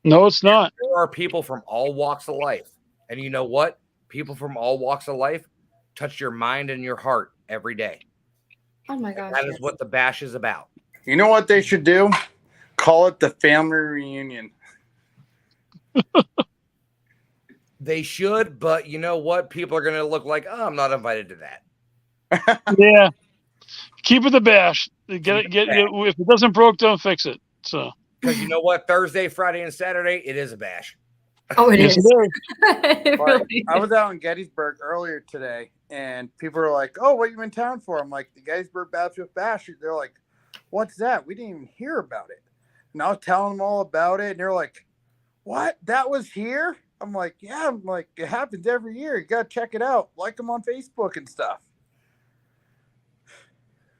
No, it's not. There are people from all walks of life. And you know what? People from all walks of life touch your mind and your heart every day. Oh my gosh. That is what the bash is about. You know what they should do? Call it the family reunion. They should, but you know what? People are going to look like, oh, I'm not invited to that. Yeah. Keep it the bash. Get it. If it doesn't broke, don't fix it. So. Because you know what? Thursday, Friday, and Saturday, it is a bash. Oh, it Yes, is. it is. It Like, really I is. was out in Gettysburg earlier today, and people were like, "Oh, what are you in town for?" I'm like, "The Gettysburg Battlefield Bash." They're like, "What's that? We didn't even hear about it." And I was telling them all about it, and they're like, "What? That was here?" I'm like, "Yeah." I'm like, "It happens every year. You gotta check it out. Like them on Facebook and stuff."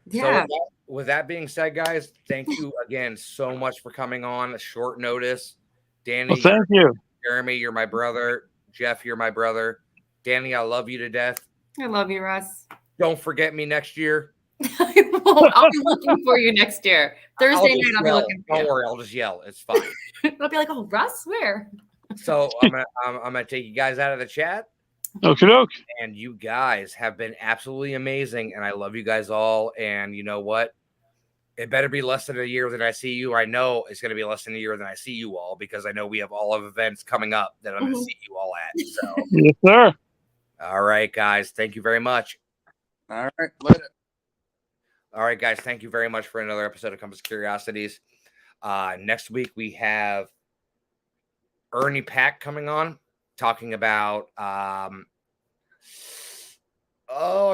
Yeah. So with that being said, guys, thank you again so much for coming on at short notice. Danny, Well, thank you. Jeremy, you're my brother. Jeff, you're my brother. Danny, I love you to death. I love you, Russ. Don't forget me next year. I won't. I'll be looking for you next year. Thursday night, I'll be yell. looking for Don't you. worry, I'll just yell. It's fine. I'll be like, oh, Russ, where? So I'm gonna take you guys out of the chat. Okie doke. And you guys have been absolutely amazing, and I love you guys all. And you know what? It better be less than a year that I see you. I know it's going to be less than a year than I see you all because I know we have all of events coming up that I'm going to see you all at. So, Yes, sir. all right, guys. Thank you very much. All right, let it. All right, guys. Thank you very much for another episode of Compass Curiosities. Next week, we have Ernie Pack coming on talking about I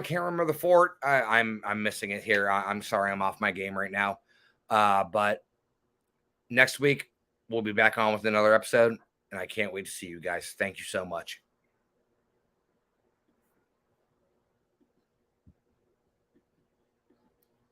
can't remember the fort. I'm missing it here. I'm sorry, I'm off my game right now. But next week we'll be back on with another episode, and I can't wait to see you guys. Thank you so much.